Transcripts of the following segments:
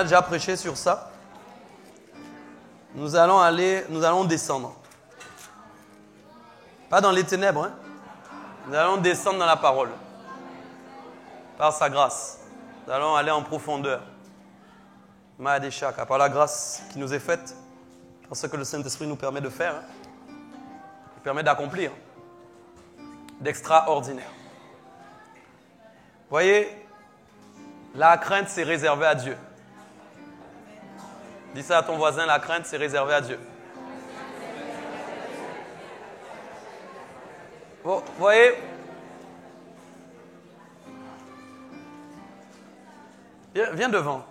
déjà prêché sur ça. Nous allons descendre. Pas dans les ténèbres, hein. Nous allons descendre dans la parole. Par sa grâce. Nous allons aller en profondeur. Par la grâce qui nous est faite, par ce que le Saint-Esprit nous permet de faire, hein. Il permet d'accomplir. D'extraordinaire. Vous voyez, la crainte, c'est réservé à Dieu. Dis ça à ton voisin, la crainte, c'est réservé à Dieu. Vous voyez, viens devant.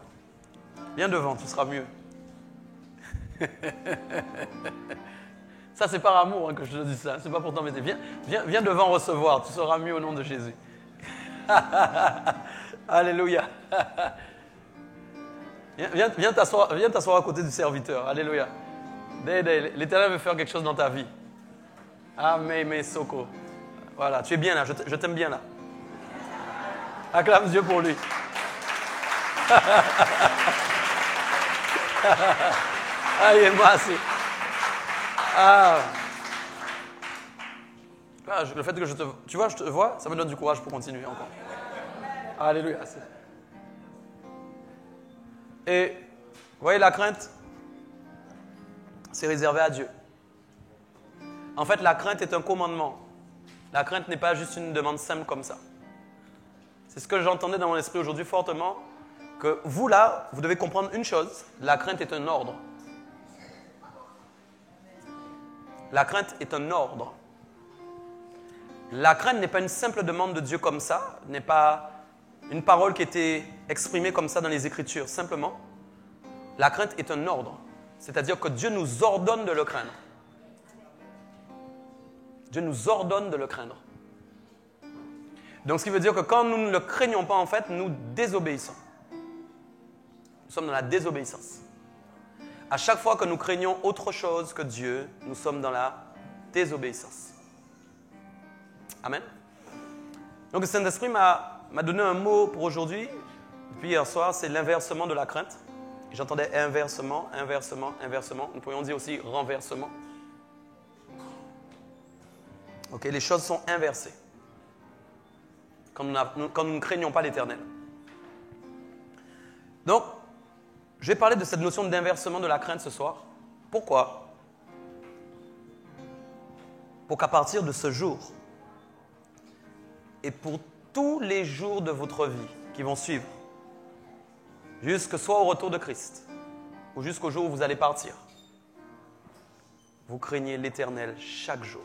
Viens devant, tu seras mieux. Ça, c'est par amour, hein, que je te dis ça. C'est pas pour t'embêter. Viens devant recevoir, tu seras mieux au nom de Jésus. Alléluia. Viens t'asseoir à côté du serviteur. Alléluia. L'Éternel veut faire quelque chose dans ta vie. Amen, Soko. Voilà, tu es bien là, je t'aime bien là. Acclame Dieu pour lui. Aïe, merci. Le fait que je te vois, ça me donne du courage pour continuer encore. Alléluia. Et vous voyez, la crainte, c'est réservé à Dieu. En fait, la crainte est un commandement. La crainte n'est pas juste une demande simple comme ça. C'est ce que j'entendais dans mon esprit aujourd'hui fortement, que vous là, vous devez comprendre une chose, la crainte est un ordre. La crainte est un ordre. La crainte n'est pas une simple demande de Dieu comme ça, n'est pas une parole qui était exprimée comme ça dans les Écritures. Simplement, la crainte est un ordre. C'est-à-dire que Dieu nous ordonne de le craindre. Dieu nous ordonne de le craindre. Donc, ce qui veut dire que quand nous ne le craignons pas, en fait, nous désobéissons. Nous sommes dans la désobéissance. À chaque fois que nous craignons autre chose que Dieu, nous sommes dans la désobéissance. Amen. Donc, le Saint-Esprit m'a donné un mot pour aujourd'hui. Depuis hier soir, c'est l'inversement de la crainte. J'entendais inversement, inversement, inversement. Nous pourrions dire aussi renversement. Ok, les choses sont inversées quand nous ne craignons pas l'Éternel. Donc, je vais parler de cette notion d'inversement de la crainte ce soir. Pourquoi? Pour qu'à partir de ce jour et pour tous les jours de votre vie qui vont suivre, jusque soit au retour de Christ ou jusqu'au jour où vous allez partir, vous craignez l'Éternel chaque jour.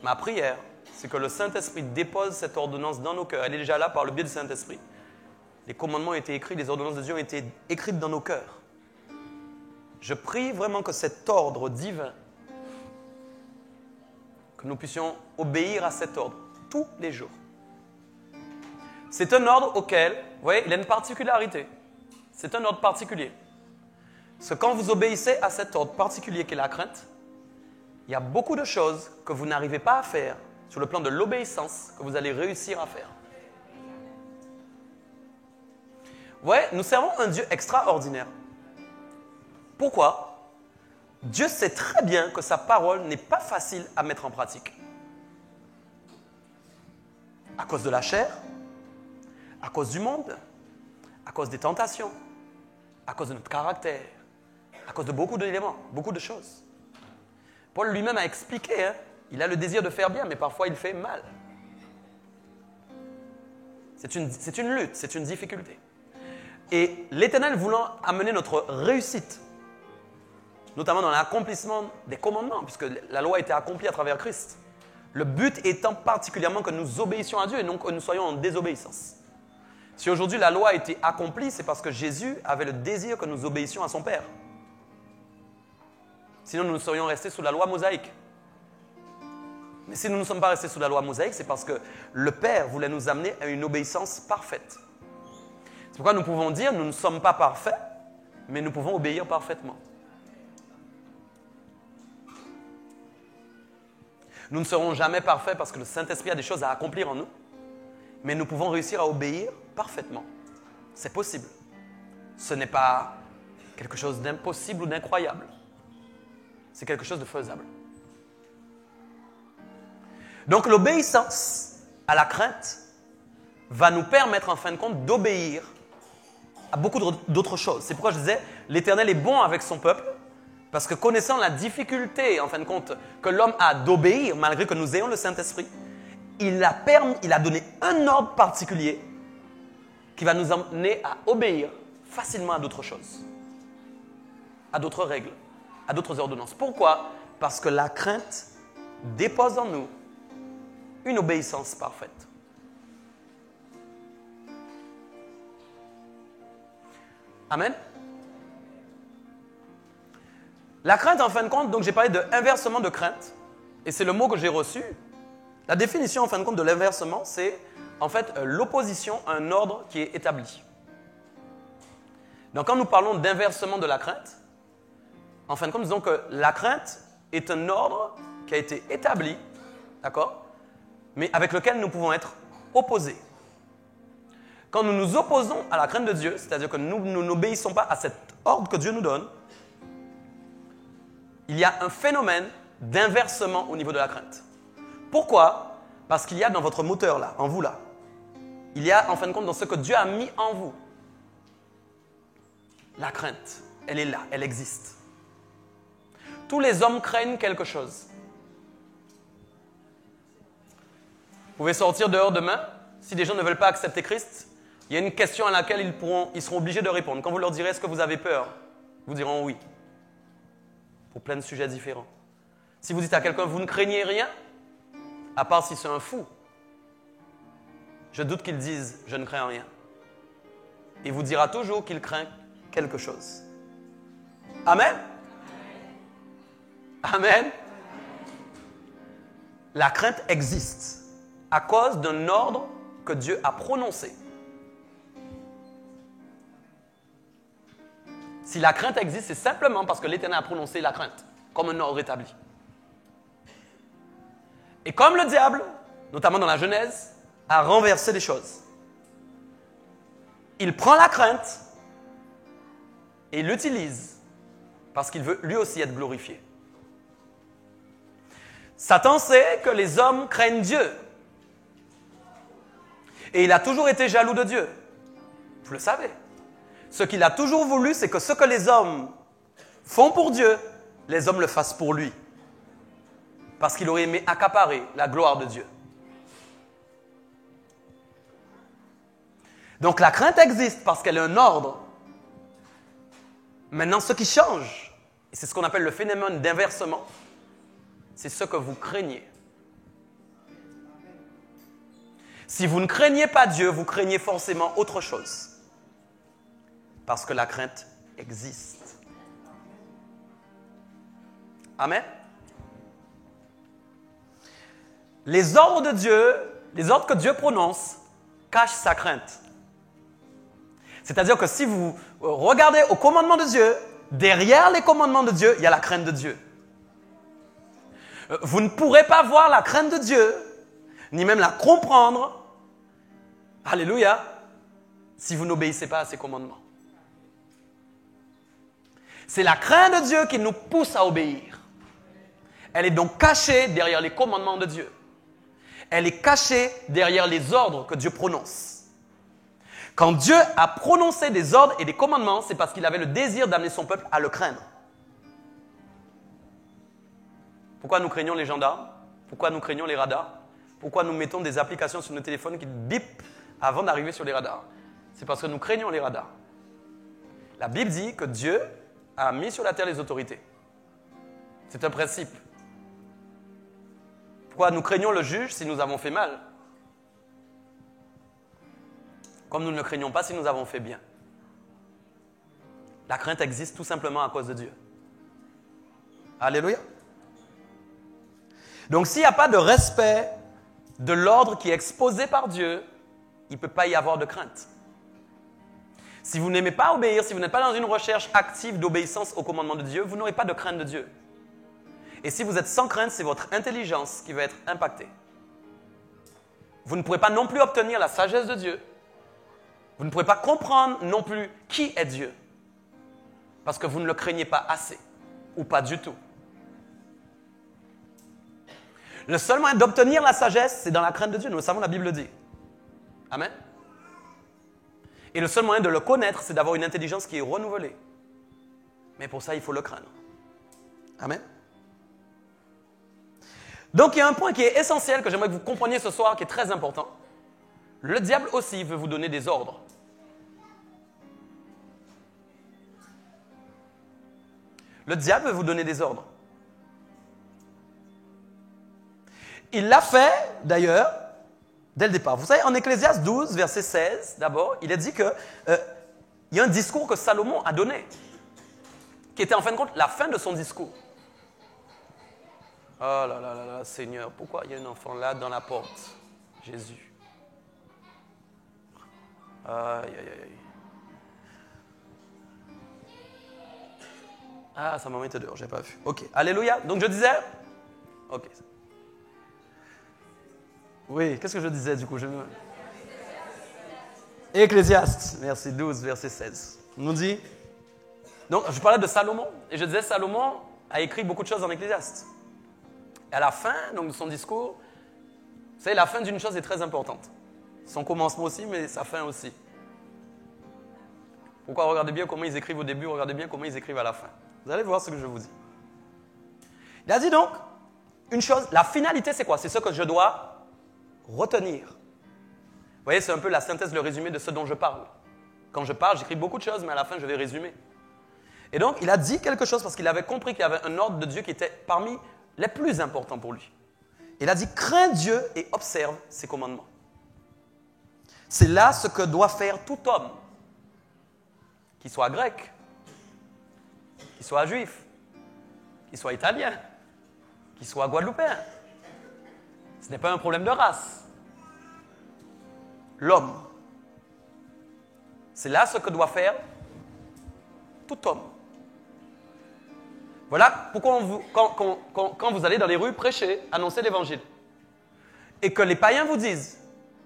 Ma prière, c'est que le Saint-Esprit dépose cette ordonnance dans nos cœurs. Elle est déjà là par le biais du Saint-Esprit. Les commandements ont été écrits, les ordonnances de Dieu ont été écrites dans nos cœurs. Je prie vraiment que cet ordre divin, que nous puissions obéir à cet ordre tous les jours. C'est un ordre auquel, vous voyez, il a une particularité. C'est un ordre particulier. Parce que quand vous obéissez à cet ordre particulier qu'est la crainte, il y a beaucoup de choses que vous n'arrivez pas à faire sur le plan de l'obéissance que vous allez réussir à faire. Vous voyez, nous servons un Dieu extraordinaire. Pourquoi? Dieu sait très bien que sa parole n'est pas facile à mettre en pratique. À cause de la chair, à cause du monde, à cause des tentations, à cause de notre caractère, à cause de beaucoup d'éléments, beaucoup de choses. Paul lui-même a expliqué, hein, il a le désir de faire bien, mais parfois il fait mal. C'est une lutte, c'est une difficulté. Et l'Éternel voulant amener notre réussite, notamment dans l'accomplissement des commandements, puisque la loi a été accomplie à travers Christ, le but étant particulièrement que nous obéissions à Dieu et non que nous soyons en désobéissance. Si aujourd'hui la loi a été accomplie, c'est parce que Jésus avait le désir que nous obéissions à son Père. Sinon, nous serions restés sous la loi mosaïque. Mais si nous ne sommes pas restés sous la loi mosaïque, c'est parce que le Père voulait nous amener à une obéissance parfaite. C'est pourquoi nous pouvons dire, nous ne sommes pas parfaits, mais nous pouvons obéir parfaitement. Nous ne serons jamais parfaits parce que le Saint-Esprit a des choses à accomplir en nous, mais nous pouvons réussir à obéir parfaitement. C'est possible. Ce n'est pas quelque chose d'impossible ou d'incroyable. C'est quelque chose de faisable. Donc l'obéissance à la crainte va nous permettre en fin de compte d'obéir à beaucoup d'autres choses. C'est pourquoi je disais, l'Éternel est bon avec son peuple, parce que connaissant la difficulté, en fin de compte, que l'homme a d'obéir, malgré que nous ayons le Saint-Esprit, il a donné un ordre particulier qui va nous amener à obéir facilement à d'autres choses, à d'autres règles, à d'autres ordonnances. Pourquoi? Parce que la crainte dépose en nous une obéissance parfaite. Amen. La crainte, en fin de compte, donc j'ai parlé de inversement de crainte, et c'est le mot que j'ai reçu. La définition, en fin de compte, de l'inversement, c'est en fait l'opposition à un ordre qui est établi. Donc quand nous parlons d'inversement de la crainte, en fin de compte, disons que la crainte est un ordre qui a été établi, d'accord, mais avec lequel nous pouvons être opposés. Quand nous nous opposons à la crainte de Dieu, c'est-à-dire que nous n'obéissons pas à cet ordre que Dieu nous donne, il y a un phénomène d'inversement au niveau de la crainte. Pourquoi? Parce qu'il y a dans votre moteur là, en vous là, il y a en fin de compte dans ce que Dieu a mis en vous, la crainte, elle est là, elle existe. Tous les hommes craignent quelque chose. Vous pouvez sortir dehors demain, si des gens ne veulent pas accepter Christ, il y a une question à laquelle ils seront obligés de répondre. Quand vous leur direz « Est-ce que vous avez peur ?» Ils vous diront « Oui ». Pour plein de sujets différents. Si vous dites à quelqu'un « Vous ne craignez rien ?» à part si c'est un fou, je doute qu'ils disent « Je ne crains rien ». Il vous dira toujours qu'il craint quelque chose. Amen? Amen. La crainte existe à cause d'un ordre que Dieu a prononcé. Si la crainte existe, c'est simplement parce que l'Éternel a prononcé la crainte comme un ordre établi. Et comme le diable, notamment dans la Genèse, a renversé les choses, il prend la crainte et l'utilise parce qu'il veut lui aussi être glorifié. Satan sait que les hommes craignent Dieu. Et il a toujours été jaloux de Dieu. Vous le savez. Ce qu'il a toujours voulu, c'est que ce que les hommes font pour Dieu, les hommes le fassent pour lui. Parce qu'il aurait aimé accaparer la gloire de Dieu. Donc la crainte existe parce qu'elle est un ordre. Maintenant, ce qui change, et c'est ce qu'on appelle le phénomène d'inversement, c'est ce que vous craignez. Si vous ne craignez pas Dieu, vous craignez forcément autre chose. Parce que la crainte existe. Amen. Les ordres de Dieu, les ordres que Dieu prononce, cachent sa crainte. C'est-à-dire que si vous regardez au commandement de Dieu, derrière les commandements de Dieu, il y a la crainte de Dieu. Vous ne pourrez pas voir la crainte de Dieu, ni même la comprendre, alléluia, si vous n'obéissez pas à ses commandements. C'est la crainte de Dieu qui nous pousse à obéir. Elle est donc cachée derrière les commandements de Dieu. Elle est cachée derrière les ordres que Dieu prononce. Quand Dieu a prononcé des ordres et des commandements, c'est parce qu'il avait le désir d'amener son peuple à le craindre. Pourquoi nous craignons les gendarmes? Pourquoi nous craignons les radars? Pourquoi nous mettons des applications sur nos téléphones qui bipent avant d'arriver sur les radars? C'est parce que nous craignons les radars. La Bible dit que Dieu a mis sur la terre les autorités. C'est un principe. Pourquoi nous craignons le juge si nous avons fait mal? Comme nous ne le craignons pas si nous avons fait bien. La crainte existe tout simplement à cause de Dieu. Alléluia. Donc s'il n'y a pas de respect de l'ordre qui est exposé par Dieu, il ne peut pas y avoir de crainte. Si vous n'aimez pas obéir, si vous n'êtes pas dans une recherche active d'obéissance au commandement de Dieu, vous n'aurez pas de crainte de Dieu. Et si vous êtes sans crainte, c'est votre intelligence qui va être impactée. Vous ne pourrez pas non plus obtenir la sagesse de Dieu Vous ne pouvez pas comprendre non plus qui est Dieu. Parce que vous ne le craignez pas assez. Ou pas du tout. Le seul moyen d'obtenir la sagesse, c'est dans la crainte de Dieu. Nous le savons, la Bible le dit. Amen. Et le seul moyen de le connaître, c'est d'avoir une intelligence qui est renouvelée. Mais pour ça, il faut le craindre. Amen. Donc, il y a un point qui est essentiel, que j'aimerais que vous compreniez ce soir, qui est très important. Le diable aussi veut vous donner des ordres. Le diable veut vous donner des ordres. Il l'a fait, d'ailleurs, dès le départ. Vous savez, en Ecclésiaste 12, verset 16, d'abord, il est dit que il y a un discours que Salomon a donné, qui était en fin de compte la fin de son discours. Oh là là là là, Seigneur, pourquoi il y a un enfant là dans la porte? Jésus. Aïe, aïe, aïe. Ah, sa maman était dehors, je n'ai pas vu. Ok, alléluia. Donc je disais... Ok. Oui, qu'est-ce que je disais du coup? Ecclésiaste, merci, 12, verset 16. On nous dit... Donc je parlais de Salomon, et je disais Salomon a écrit beaucoup de choses en Ecclésiaste. Et à la fin donc, de son discours, vous savez, la fin d'une chose est très importante. Son commencement aussi, mais sa fin aussi. Pourquoi? Regardez bien comment ils écrivent au début, regardez bien comment ils écrivent à la fin. Vous allez voir ce que je vous dis. Il a dit donc, une chose, la finalité c'est quoi? C'est ce que je dois retenir. Vous voyez, c'est un peu la synthèse, le résumé de ce dont je parle. Quand je parle, j'écris beaucoup de choses, mais à la fin, je vais résumer. Et donc, il a dit quelque chose parce qu'il avait compris qu'il y avait un ordre de Dieu qui était parmi les plus importants pour lui. Il a dit, crains Dieu et observe ses commandements. C'est là ce que doit faire tout homme, qu'il soit grec, qu'il soit juif, qu'il soit italien, qu'il soit guadeloupéen. Ce n'est pas un problème de race. L'homme. C'est là ce que doit faire tout homme. Voilà pourquoi quand vous allez dans les rues prêcher, annoncer l'évangile, et que les païens vous disent,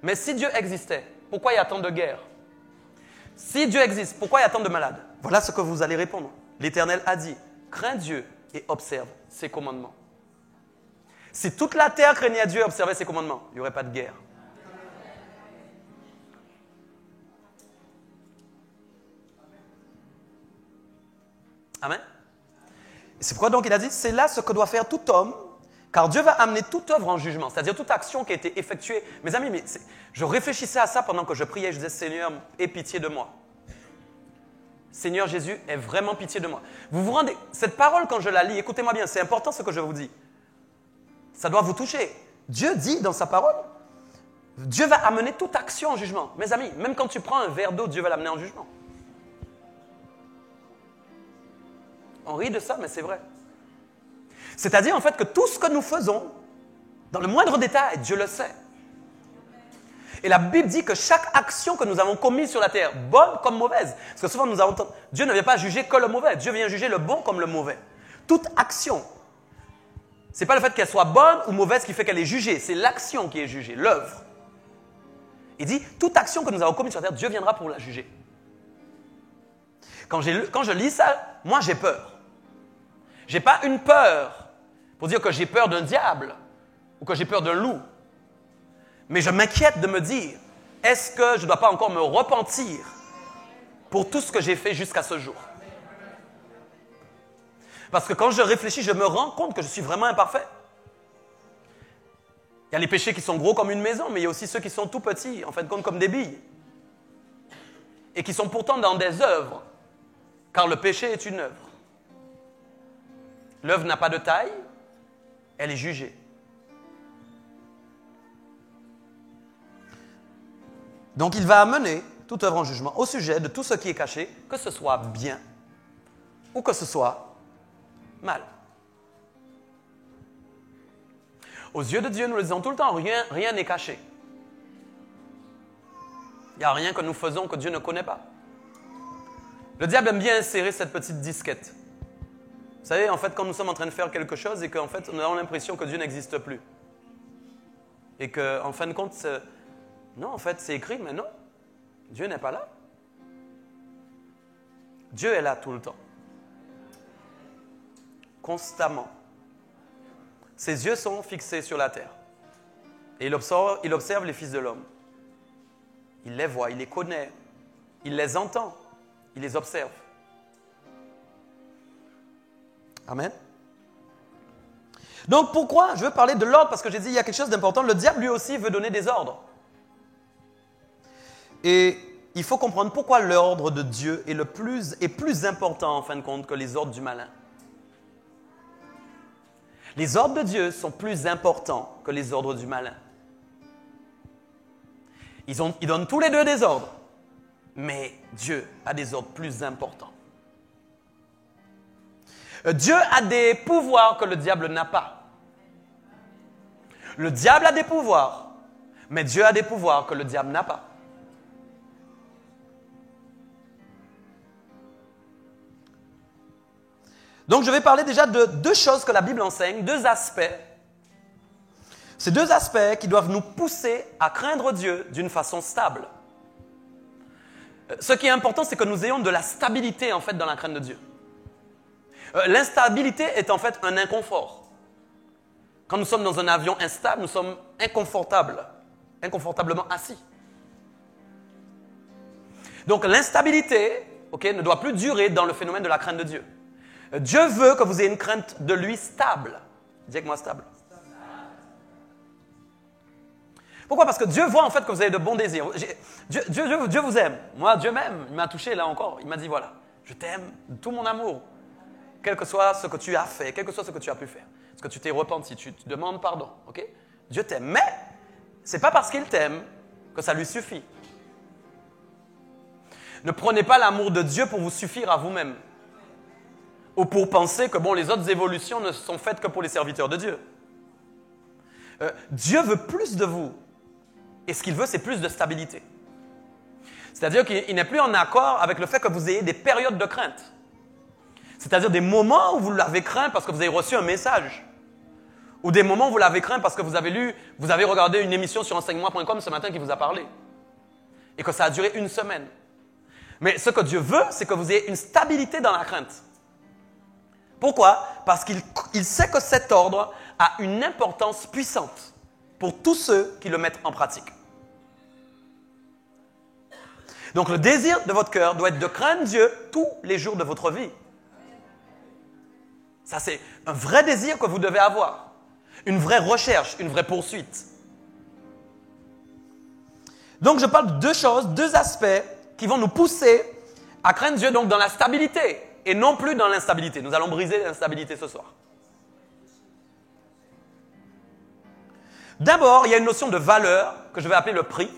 mais si Dieu existait, pourquoi il y a tant de guerres? Si Dieu existe, pourquoi il y a tant de malades? Voilà ce que vous allez répondre. L'Éternel a dit, crains Dieu et observe ses commandements. Si toute la terre craignait Dieu et observait ses commandements, il n'y aurait pas de guerre. Amen. C'est pourquoi donc il a dit, c'est là ce que doit faire tout homme, car Dieu va amener toute œuvre en jugement, c'est-à-dire toute action qui a été effectuée. Mes amis, je réfléchissais à ça pendant que je priais, je disais, Seigneur, aie pitié de moi. Seigneur Jésus, aie vraiment pitié de moi. Vous vous rendez, cette parole quand je la lis, écoutez-moi bien, c'est important ce que je vous dis. Ça doit vous toucher. Dieu dit dans sa parole, Dieu va amener toute action en jugement. Mes amis, même quand tu prends un verre d'eau, Dieu va l'amener en jugement. On rit de ça, mais c'est vrai. C'est-à-dire en fait que tout ce que nous faisons, dans le moindre détail, Dieu le sait. Et la Bible dit que chaque action que nous avons commise sur la terre, bonne comme mauvaise, parce que souvent nous avons Dieu ne vient pas juger que le mauvais, Dieu vient juger le bon comme le mauvais. Toute action, ce n'est pas le fait qu'elle soit bonne ou mauvaise qui fait qu'elle est jugée, c'est l'action qui est jugée, l'œuvre. Il dit, toute action que nous avons commise sur la terre, Dieu viendra pour la juger. Quand je lis ça, moi j'ai peur. Je n'ai pas une peur pour dire que j'ai peur d'un diable ou que j'ai peur d'un loup. Mais je m'inquiète de me dire, est-ce que je ne dois pas encore me repentir pour tout ce que j'ai fait jusqu'à ce jour? Parce que quand je réfléchis, je me rends compte que je suis vraiment imparfait. Il y a les péchés qui sont gros comme une maison, mais il y a aussi ceux qui sont tout petits, en fin de compte comme des billes. Et qui sont pourtant dans des œuvres, car le péché est une œuvre. L'œuvre n'a pas de taille, elle est jugée. Donc il va amener toute œuvre en jugement au sujet de tout ce qui est caché, que ce soit bien ou que ce soit mal. Aux yeux de Dieu, nous le disons tout le temps, rien n'est caché. Il n'y a rien que nous faisons que Dieu ne connaît pas. Le diable aime bien insérer cette petite disquette. Vous savez, en fait, quand nous sommes en train de faire quelque chose et qu'en fait, nous avons l'impression que Dieu n'existe plus. Et qu'en fin de compte, non, en fait, c'est écrit, mais non. Dieu n'est pas là. Dieu est là tout le temps. Constamment. Ses yeux sont fixés sur la terre. Et il observe les fils de l'homme. Il les voit, il les connaît, il les entend, il les observe. Amen. Donc pourquoi je veux parler de l'ordre? Parce que j'ai dit il y a quelque chose d'important. Le diable lui aussi veut donner des ordres. Et il faut comprendre pourquoi l'ordre de Dieu est plus important en fin de compte que les ordres du malin. Les ordres de Dieu sont plus importants que les ordres du malin. Ils donnent tous les deux des ordres, mais Dieu a des ordres plus importants. Dieu a des pouvoirs que le diable n'a pas. Le diable a des pouvoirs, mais Dieu a des pouvoirs que le diable n'a pas. Donc je vais parler déjà de deux choses que la Bible enseigne, deux aspects. Ces deux aspects qui doivent nous pousser à craindre Dieu d'une façon stable. Ce qui est important, c'est que nous ayons de la stabilité en fait dans la crainte de Dieu. L'instabilité est en fait un inconfort. Quand nous sommes dans un avion instable, nous sommes inconfortablement assis. Donc l'instabilité, ne doit plus durer dans le phénomène de la crainte de Dieu. Dieu veut que vous ayez une crainte de lui stable. Dis avec moi stable. Pourquoi? Parce que Dieu voit en fait que vous avez de bons désirs. Dieu vous aime. Moi, Dieu m'aime. Il m'a touché là encore. Il m'a dit voilà, je t'aime de tout mon amour. Quel que soit ce que tu as fait, quel que soit ce que tu as pu faire. Est-ce que tu t'es repenti, tu te demandes pardon. Okay? Dieu t'aime. Mais ce n'est pas parce qu'il t'aime que ça lui suffit. Ne prenez pas l'amour de Dieu pour vous suffire à vous-même. Ou pour penser que les autres évolutions ne sont faites que pour les serviteurs de Dieu. Dieu veut plus de vous. Et ce qu'il veut, c'est plus de stabilité. C'est-à-dire qu'il n'est plus en accord avec le fait que vous ayez des périodes de crainte. C'est-à-dire des moments où vous l'avez craint parce que vous avez reçu un message. Ou des moments où vous l'avez craint parce que vous avez regardé une émission sur enseignement.com ce matin qui vous a parlé. Et que ça a duré une semaine. Mais ce que Dieu veut, c'est que vous ayez une stabilité dans la crainte. Pourquoi? Parce qu'il sait que cet ordre a une importance puissante pour tous ceux qui le mettent en pratique. Donc le désir de votre cœur doit être de craindre Dieu tous les jours de votre vie. Ça, c'est un vrai désir que vous devez avoir. Une vraie recherche, une vraie poursuite. Donc je parle de deux choses, deux aspects qui vont nous pousser à craindre Dieu donc dans la stabilité. Et non plus dans l'instabilité. Nous allons briser l'instabilité ce soir. D'abord, il y a une notion de valeur que je vais appeler le prix.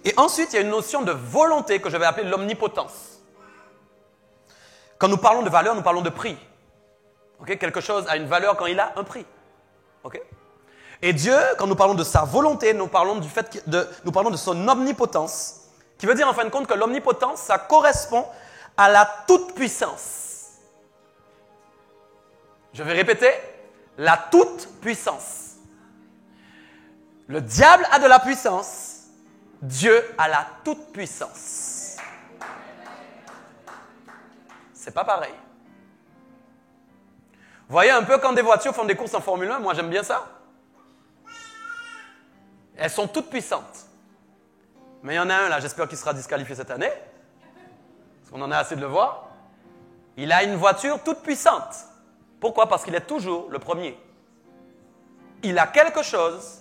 Et ensuite, il y a une notion de volonté que je vais appeler l'omnipotence. Quand nous parlons de valeur, nous parlons de prix. Quelque chose a une valeur quand il a un prix. Et Dieu, quand nous parlons de sa volonté, nous parlons de son omnipotence, qui veut dire en fin de compte que l'omnipotence, ça correspond à la toute-puissance. Je vais répéter, la toute-puissance. Le diable a de la puissance, Dieu a la toute-puissance. C'est pas pareil. Vous voyez un peu quand des voitures font des courses en Formule 1, moi j'aime bien ça. Elles sont toutes puissantes. Mais il y en a un là, j'espère qu'il sera disqualifié cette année. Parce qu'on en a assez de le voir. Il a une voiture toute puissante. Pourquoi? Parce qu'il est toujours le premier. Il a quelque chose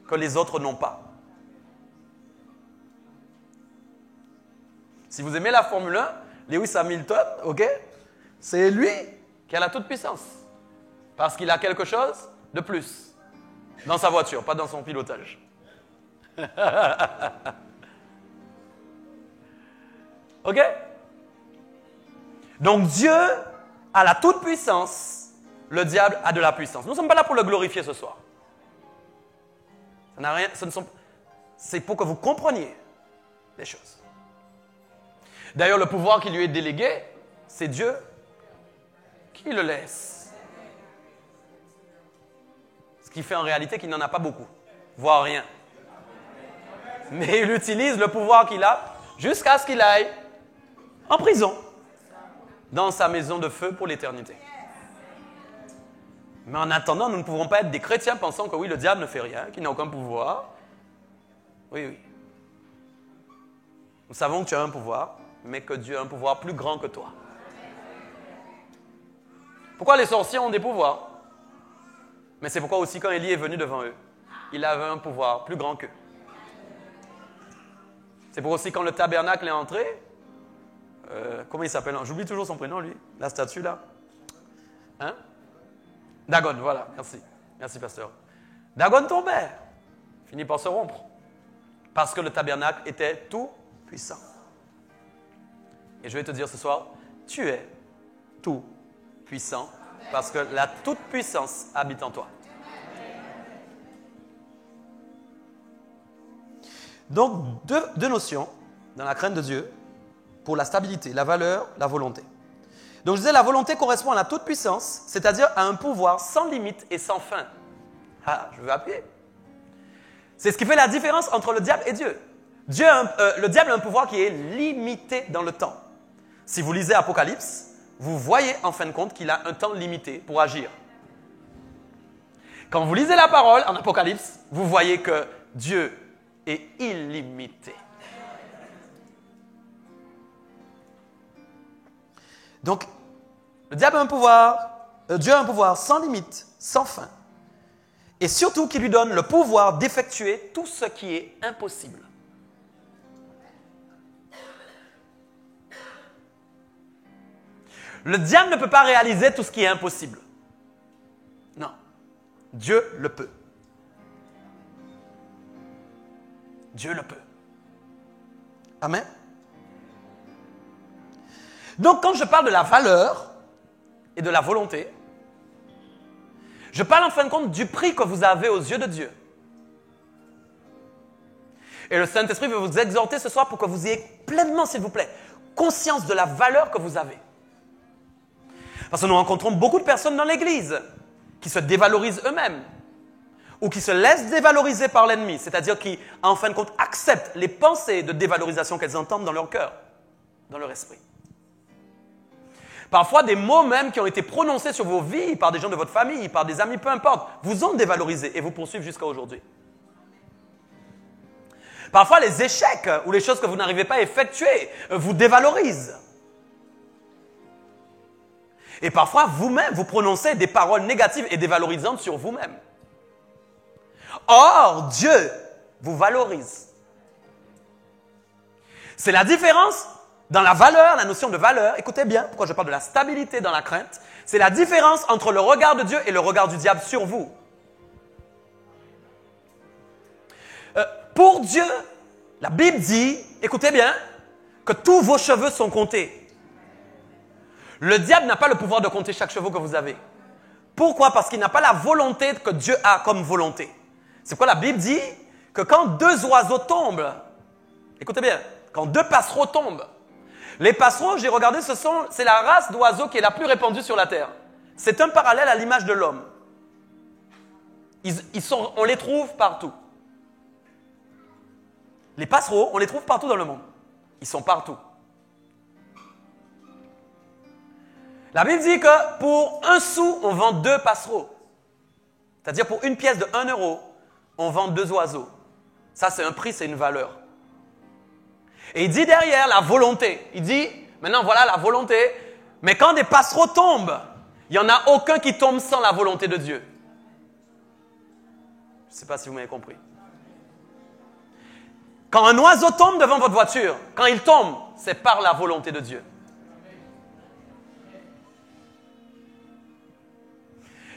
que les autres n'ont pas. Si vous aimez la Formule 1, Lewis Hamilton, c'est lui qui a la toute puissance. Parce qu'il a quelque chose de plus dans sa voiture, pas dans son pilotage. OK? Donc Dieu a la toute-puissance, le diable a de la puissance. Nous ne sommes pas là pour le glorifier ce soir. Ça n'a rien, c'est pour que vous compreniez les choses. D'ailleurs, le pouvoir qui lui est délégué, c'est Dieu qui le laisse. Ce qui fait en réalité qu'il n'en a pas beaucoup, voire rien. Mais il utilise le pouvoir qu'il a jusqu'à ce qu'il aille en prison, dans sa maison de feu pour l'éternité. Mais en attendant, nous ne pouvons pas être des chrétiens pensant que oui, le diable ne fait rien, qu'il n'a aucun pouvoir. Oui, oui. Nous savons que tu as un pouvoir, mais que Dieu a un pouvoir plus grand que toi. Pourquoi les sorciers ont des pouvoirs? Mais c'est pourquoi aussi quand Élie est venu devant eux, il avait un pouvoir plus grand qu'eux. C'est pour aussi quand le tabernacle est entré, comment il s'appelle? J'oublie toujours son prénom, lui, la statue là. Hein? Dagon, voilà, merci. Merci, pasteur. Dagon tombait, finit par se rompre, parce que le tabernacle était tout puissant. Et je vais te dire ce soir, tu es tout puissant, parce que la toute-puissance habite en toi. Donc, deux notions dans la crainte de Dieu pour la stabilité, la valeur, la volonté. Donc, je disais, la volonté correspond à la toute-puissance, c'est-à-dire à un pouvoir sans limite et sans fin. Ah, je veux appuyer. C'est ce qui fait la différence entre le diable et Dieu. Le diable a un pouvoir qui est limité dans le temps. Si vous lisez Apocalypse, vous voyez en fin de compte qu'il a un temps limité pour agir. Quand vous lisez la parole en Apocalypse, vous voyez que Dieu est illimité. Donc, le diable a un pouvoir, Dieu a un pouvoir sans limite, sans fin. Et surtout qui lui donne le pouvoir d'effectuer tout ce qui est impossible. Le diable ne peut pas réaliser tout ce qui est impossible. Non. Dieu le peut. Dieu le peut. Amen. Donc, quand je parle de la valeur et de la volonté, je parle en fin de compte du prix que vous avez aux yeux de Dieu. Et le Saint-Esprit veut vous exhorter ce soir pour que vous ayez pleinement, s'il vous plaît, conscience de la valeur que vous avez. Parce que nous rencontrons beaucoup de personnes dans l'Église qui se dévalorisent eux-mêmes ou qui se laissent dévaloriser par l'ennemi, c'est-à-dire qui, en fin de compte, acceptent les pensées de dévalorisation qu'elles entendent dans leur cœur, dans leur esprit. Parfois, des mots même qui ont été prononcés sur vos vies par des gens de votre famille, par des amis, peu importe, vous ont dévalorisé et vous poursuivent jusqu'à aujourd'hui. Parfois, les échecs ou les choses que vous n'arrivez pas à effectuer vous dévalorisent. Et parfois, vous-même, vous prononcez des paroles négatives et dévalorisantes sur vous-même. Or, Dieu vous valorise. C'est la différence dans la valeur, la notion de valeur. Écoutez bien pourquoi je parle de la stabilité dans la crainte. C'est la différence entre le regard de Dieu et le regard du diable sur vous. Pour Dieu, la Bible dit, écoutez bien, que tous vos cheveux sont comptés. Le diable n'a pas le pouvoir de compter chaque cheveu que vous avez. Pourquoi? Parce qu'il n'a pas la volonté que Dieu a comme volonté. C'est pourquoi la Bible dit que quand deux oiseaux tombent, écoutez bien, quand deux passereaux tombent, les passereaux, j'ai regardé, c'est la race d'oiseaux qui est la plus répandue sur la terre. C'est un parallèle à l'image de l'homme. On les trouve partout. Les passereaux, on les trouve partout dans le monde. Ils sont partout. La Bible dit que pour 1 sou, on vend 2 passereaux. C'est-à-dire pour une pièce de 1 euro, on vend 2 oiseaux. Ça, c'est un prix, c'est une valeur. Et il dit derrière la volonté. Il dit, maintenant voilà la volonté, mais quand des passereaux tombent, il n'y en a aucun qui tombe sans la volonté de Dieu. Je ne sais pas si vous m'avez compris. Quand un oiseau tombe devant votre voiture, quand il tombe, c'est par la volonté de Dieu.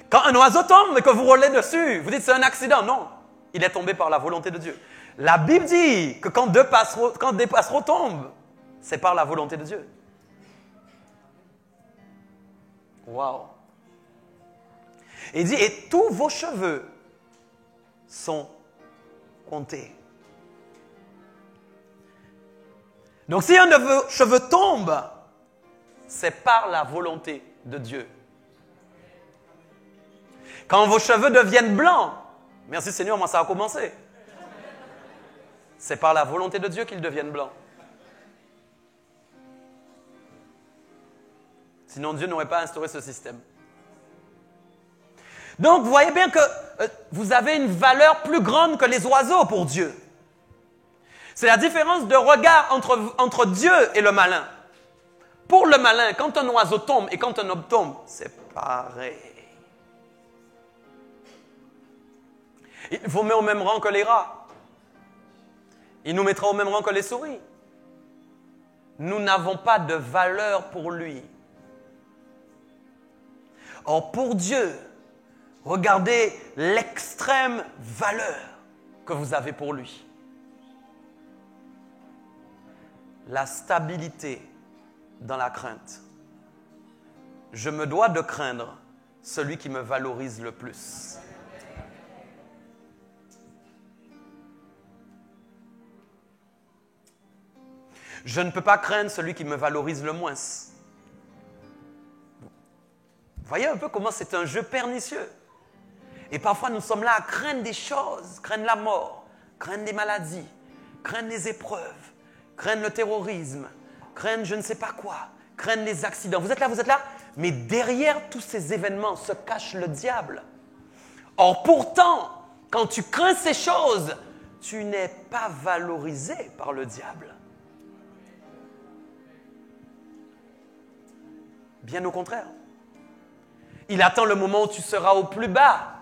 Quand un oiseau tombe et que vous roulez dessus, vous dites c'est un accident. Non, il est tombé par la volonté de Dieu. La Bible dit que quand des passereaux tombent, c'est par la volonté de Dieu. Wow. Et il dit, et tous vos cheveux sont comptés. Donc si un de vos cheveux tombe, c'est par la volonté de Dieu. Quand vos cheveux deviennent blancs, merci Seigneur, moi ça a commencé. C'est par la volonté de Dieu qu'ils deviennent blancs. Sinon, Dieu n'aurait pas instauré ce système. Donc, vous voyez bien que vous avez une valeur plus grande que les oiseaux pour Dieu. C'est la différence de regard entre Dieu et le malin. Pour le malin, quand un oiseau tombe et quand un homme tombe, c'est pareil. Il vous met au même rang que les rats. Il nous mettra au même rang que les souris. Nous n'avons pas de valeur pour lui. Or, pour Dieu, regardez l'extrême valeur que vous avez pour lui. La stabilité dans la crainte. Je me dois de craindre celui qui me valorise le plus. Je ne peux pas craindre celui qui me valorise le moins. Vous voyez un peu comment c'est un jeu pernicieux. Et parfois, nous sommes là à craindre des choses, craindre la mort, craindre des maladies, craindre les épreuves, craindre le terrorisme, craindre je ne sais pas quoi, craindre les accidents. Vous êtes là, mais derrière tous ces événements se cache le diable. Or, pourtant, quand tu crains ces choses, tu n'es pas valorisé par le diable. Bien au contraire. Il attend le moment où tu seras au plus bas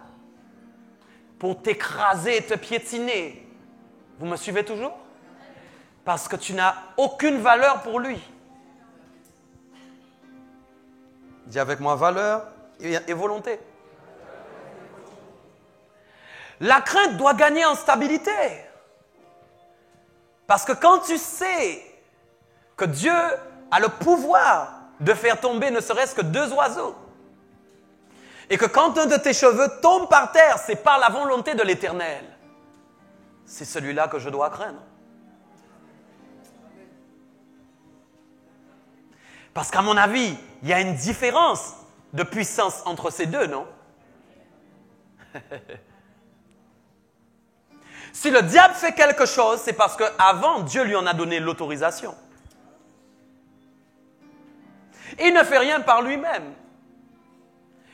pour t'écraser et te piétiner. Vous me suivez toujours? Parce que tu n'as aucune valeur pour lui. Dis avec moi, valeur et volonté. La crainte doit gagner en stabilité. Parce que quand tu sais que Dieu a le pouvoir de faire tomber ne serait-ce que 2 oiseaux, et que quand un de tes cheveux tombe par terre, c'est par la volonté de l'Éternel, c'est celui-là que je dois craindre. Parce qu'à mon avis, il y a une différence de puissance entre ces deux, non? Si le diable fait quelque chose, c'est parce qu'avant, Dieu lui en a donné l'autorisation. Il ne fait rien par lui-même.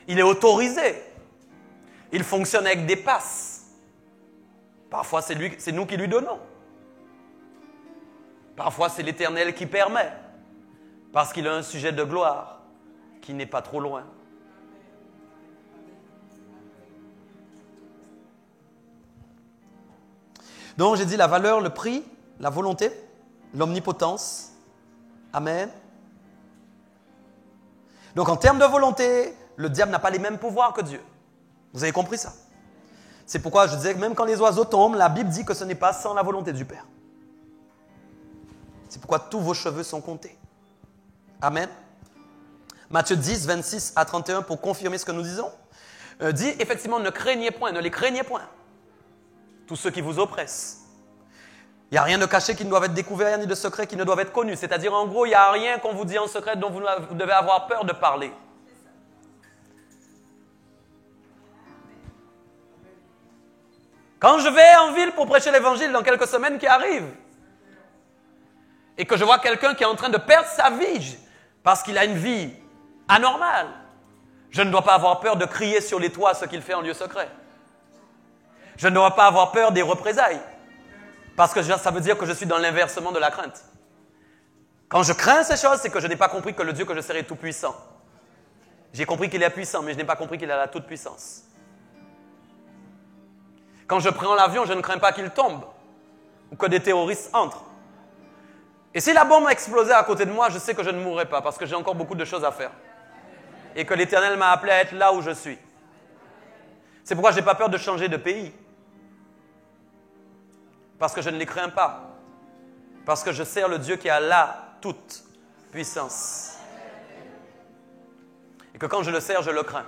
Il est autorisé. Il fonctionne avec des passes. Parfois, c'est nous qui lui donnons. Parfois, c'est l'Éternel qui permet. Parce qu'il a un sujet de gloire qui n'est pas trop loin. Donc, j'ai dit la valeur, le prix, la volonté, l'omnipotence. Amen. Donc, en termes de volonté, le diable n'a pas les mêmes pouvoirs que Dieu. Vous avez compris ça? C'est pourquoi je disais que même quand les oiseaux tombent, la Bible dit que ce n'est pas sans la volonté du Père. C'est pourquoi tous vos cheveux sont comptés. Amen. Matthieu 10, 26 à 31, pour confirmer ce que nous disons, dit effectivement, ne craignez point, ne les craignez point, tous ceux qui vous oppressent. Il n'y a rien de caché qui ne doit être découvert, ni de secret qui ne doit être connu. C'est-à-dire, en gros, il n'y a rien qu'on vous dit en secret dont vous devez avoir peur de parler. Quand je vais en ville pour prêcher l'évangile dans quelques semaines qui arrivent, et que je vois quelqu'un qui est en train de perdre sa vie parce qu'il a une vie anormale, je ne dois pas avoir peur de crier sur les toits ce qu'il fait en lieu secret. Je ne dois pas avoir peur des représailles, parce que ça veut dire que je suis dans l'inversement de la crainte. Quand je crains ces choses, c'est que je n'ai pas compris que le Dieu que je sers est tout puissant. J'ai compris qu'il est puissant, mais je n'ai pas compris qu'il a la toute puissance. Quand je prends l'avion, je ne crains pas qu'il tombe ou que des terroristes entrent. Et si la bombe explosait à côté de moi, je sais que je ne mourrai pas parce que j'ai encore beaucoup de choses à faire. Et que l'Éternel m'a appelé à être là où je suis. C'est pourquoi je n'ai pas peur de changer de pays. Parce que je ne les crains pas. Parce que je sers le Dieu qui a la toute puissance. Et que quand je le sers, je le crains.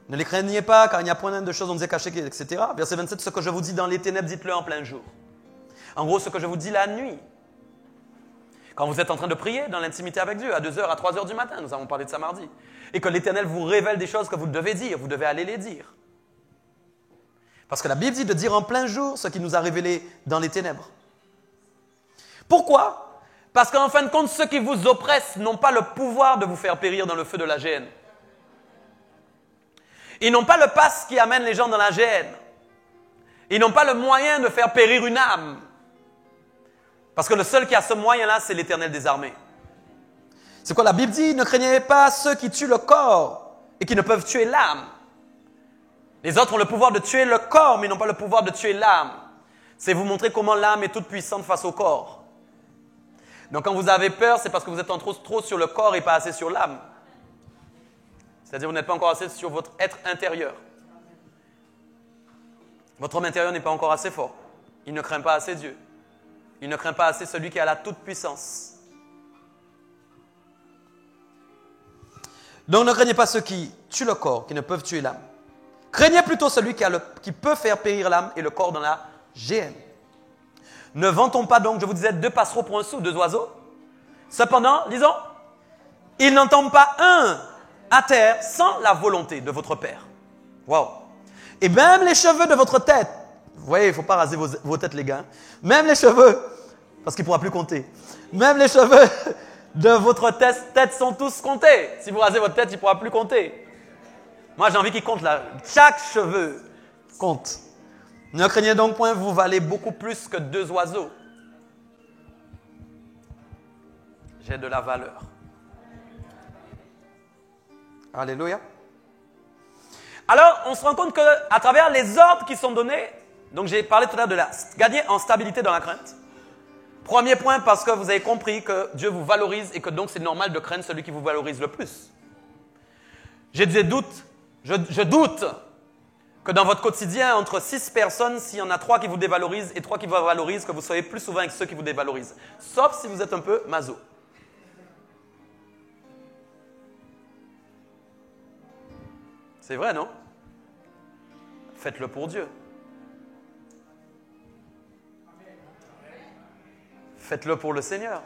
Ne les craignez pas, car il n'y a point de choses, on nous est caché, etc. Verset 27, ce que je vous dis dans les ténèbres, dites-le en plein jour. En gros, ce que je vous dis la nuit. Quand vous êtes en train de prier dans l'intimité avec Dieu, à 2h, à 3h du matin, nous avons parlé de ça mardi. Et que l'Éternel vous révèle des choses que vous devez dire, vous devez aller les dire. Parce que la Bible dit de dire en plein jour ce qui nous a révélé dans les ténèbres. Pourquoi? Parce qu'en fin de compte, ceux qui vous oppressent n'ont pas le pouvoir de vous faire périr dans le feu de la géhenne. Ils n'ont pas le pass qui amène les gens dans la géhenne. Ils n'ont pas le moyen de faire périr une âme. Parce que le seul qui a ce moyen-là, c'est l'Éternel des armées. C'est quoi la Bible dit? Ne craignez pas ceux qui tuent le corps et qui ne peuvent tuer l'âme. Les autres ont le pouvoir de tuer le corps, mais ils n'ont pas le pouvoir de tuer l'âme. C'est vous montrer comment l'âme est toute puissante face au corps. Donc quand vous avez peur, c'est parce que vous êtes trop sur le corps et pas assez sur l'âme. C'est-à-dire que vous n'êtes pas encore assez sur votre être intérieur. Votre homme intérieur n'est pas encore assez fort. Il ne craint pas assez Dieu. Il ne craint pas assez celui qui a la toute-puissance. Donc ne craignez pas ceux qui tuent le corps, qui ne peuvent tuer l'âme. Craignez plutôt celui qui peut faire périr l'âme et le corps dans la géhenne. Ne vantons pas donc, je vous disais, 2 passereaux pour un sou, 2 oiseaux. Cependant, disons, il n'en tombe pas un à terre sans la volonté de votre Père. Waouh! Et même les cheveux de votre tête, vous voyez, il ne faut pas raser vos têtes, les gars. Même les cheveux, parce qu'il ne pourra plus compter. Même les cheveux de votre tête sont tous comptés. Si vous rasez votre tête, il ne pourra plus compter. Moi, j'ai envie qu'il compte là. Chaque cheveu compte. Ne craignez donc point, vous valez beaucoup plus que 2 oiseaux. J'ai de la valeur. Alléluia. Alors, on se rend compte qu'à travers les ordres qui sont donnés, donc j'ai parlé tout à l'heure de gagner en stabilité dans la crainte. Premier point, parce que vous avez compris que Dieu vous valorise et que donc c'est normal de craindre celui qui vous valorise le plus. Je doute que dans votre quotidien, entre 6 personnes, s'il y en a 3 qui vous dévalorisent et 3 qui vous valorisent, que vous soyez plus souvent avec ceux qui vous dévalorisent. Sauf si vous êtes un peu maso. C'est vrai, non? Faites-le pour Dieu. Faites-le pour le Seigneur.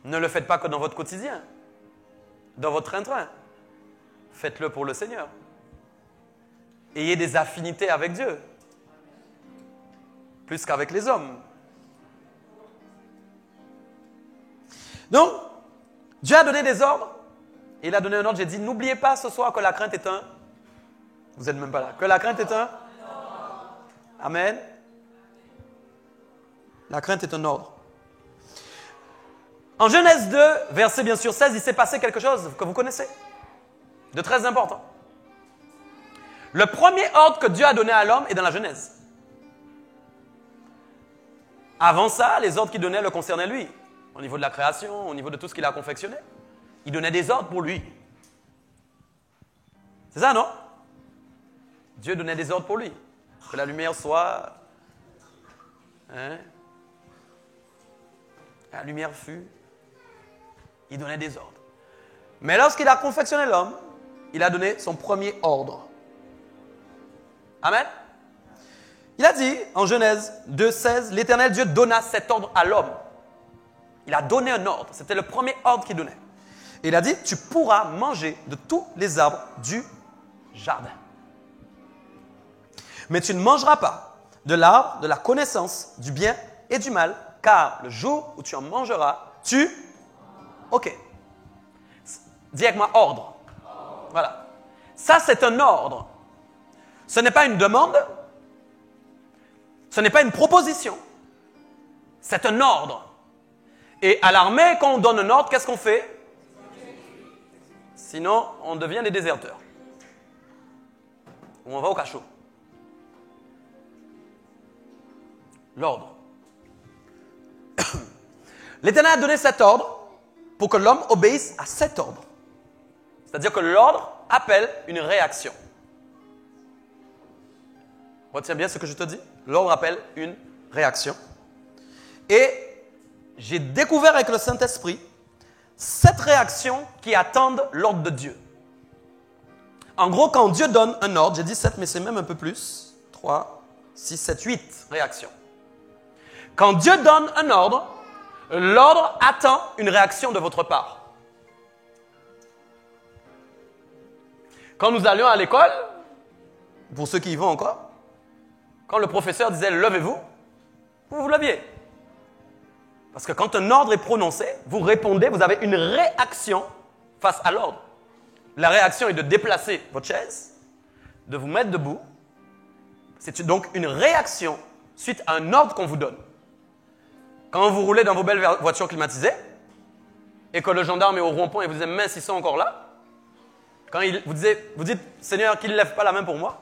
Ne le faites pas que dans votre quotidien, dans votre train-train. Faites-le pour le Seigneur. Ayez des affinités avec Dieu, plus qu'avec les hommes. Donc, Dieu a donné des ordres. Il a donné un ordre, j'ai dit, n'oubliez pas ce soir que la crainte est un... Vous n'êtes même pas là. Que la crainte est un... Amen. La crainte est un ordre. En Genèse 2, verset bien sûr 16, il s'est passé quelque chose que vous connaissez, de très important. Le premier ordre que Dieu a donné à l'homme est dans la Genèse. Avant ça, les ordres qu'il donnait le concernaient lui, au niveau de la création, au niveau de tout ce qu'il a confectionné. Il donnait des ordres pour lui. C'est ça, non? Dieu donnait des ordres pour lui. Que la lumière soit... Hein? La lumière fut... Il donnait des ordres. Mais lorsqu'il a confectionné l'homme, il a donné son premier ordre. Amen. Il a dit, en Genèse 2,16, l'Éternel Dieu donna cet ordre à l'homme. Il a donné un ordre. C'était le premier ordre qu'il donnait. Et il a dit, tu pourras manger de tous les arbres du jardin. Mais tu ne mangeras pas de l'arbre de la connaissance du bien et du mal, car le jour où tu en mangeras, tu... OK. Dis avec moi, ordre. Voilà. Ça, c'est un ordre. Ce n'est pas une demande. Ce n'est pas une proposition. C'est un ordre. Et à l'armée, quand on donne un ordre, qu'est-ce qu'on fait? Sinon, on devient des déserteurs. Ou on va au cachot. L'ordre. L'Éternel a donné cet ordre pour que l'homme obéisse à cet ordre. C'est-à-dire que l'ordre appelle une réaction. Retiens bien ce que je te dis. L'ordre appelle une réaction. Et j'ai découvert avec le Saint-Esprit 7 réactions qui attendent l'ordre de Dieu. En gros, quand Dieu donne un ordre, j'ai dit 7, mais c'est même un peu plus. 3, 6, 7, 8 réactions. Quand Dieu donne un ordre, l'ordre attend une réaction de votre part. Quand nous allions à l'école, pour ceux qui y vont encore, quand le professeur disait « levez-vous », vous vous leviez. Parce que quand un ordre est prononcé, vous répondez, vous avez une réaction face à l'ordre. La réaction est de déplacer votre chaise, de vous mettre debout. C'est donc une réaction suite à un ordre qu'on vous donne. Quand vous roulez dans vos belles voitures climatisées et que le gendarme est au rond-point et vous dites « mince, ils sont encore là », quand vous dites « Seigneur, qu'il ne lève pas la main pour moi ».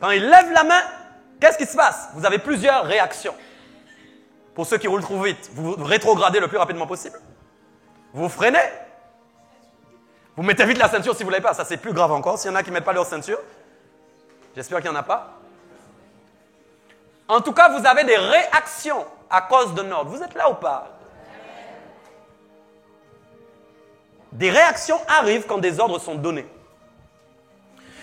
Quand il lève la main, qu'est-ce qui se passe? Vous avez plusieurs réactions. Pour ceux qui roulent trop vite, vous rétrogradez le plus rapidement possible. Vous freinez. Vous mettez vite la ceinture si vous ne l'avez pas. Ça, c'est plus grave encore. S'il y en a qui ne mettent pas leur ceinture, j'espère qu'il n'y en a pas. En tout cas, vous avez des réactions à cause d'un ordre. Vous êtes là ou pas? Des réactions arrivent quand des ordres sont donnés.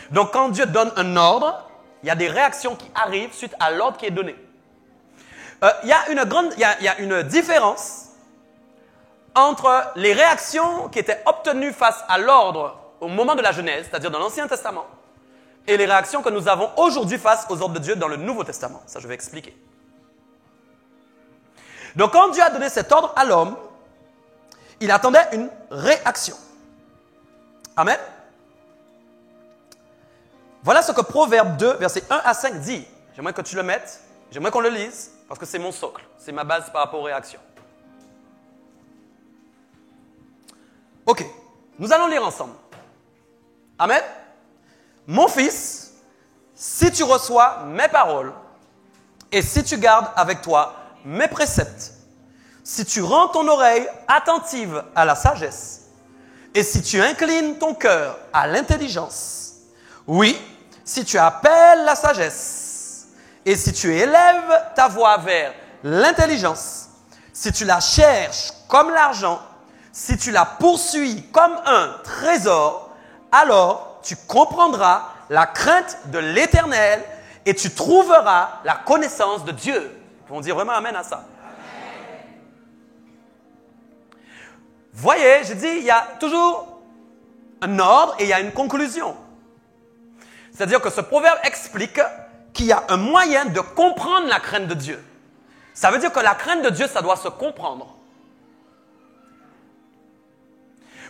Donc, quand Dieu donne un ordre, il y a des réactions qui arrivent suite à l'ordre qui est donné. Il y a une différence entre les réactions qui étaient obtenues face à l'ordre au moment de la Genèse, c'est-à-dire dans l'Ancien Testament, et les réactions que nous avons aujourd'hui face aux ordres de Dieu dans le Nouveau Testament. Ça, je vais expliquer. Donc, quand Dieu a donné cet ordre à l'homme, il attendait une réaction. Amen. Voilà ce que Proverbe 2, versets 1 à 5 dit. J'aimerais que tu le mettes, j'aimerais qu'on le lise, parce que c'est mon socle, c'est ma base par rapport aux réactions. Ok, nous allons lire ensemble. Amen. Mon fils, si tu reçois mes paroles et si tu gardes avec toi mes préceptes, si tu rends ton oreille attentive à la sagesse et si tu inclines ton cœur à l'intelligence, oui, si tu appelles la sagesse et si tu élèves ta voix vers l'intelligence, si tu la cherches comme l'argent, si tu la poursuis comme un trésor, alors tu comprendras la crainte de l'Éternel et tu trouveras la connaissance de Dieu. Ils vont dire vraiment amen à ça. Voyez, j'ai dit, il y a toujours un ordre et il y a une conclusion. C'est-à-dire que ce proverbe explique qu'il y a un moyen de comprendre la crainte de Dieu. Ça veut dire que la crainte de Dieu, ça doit se comprendre.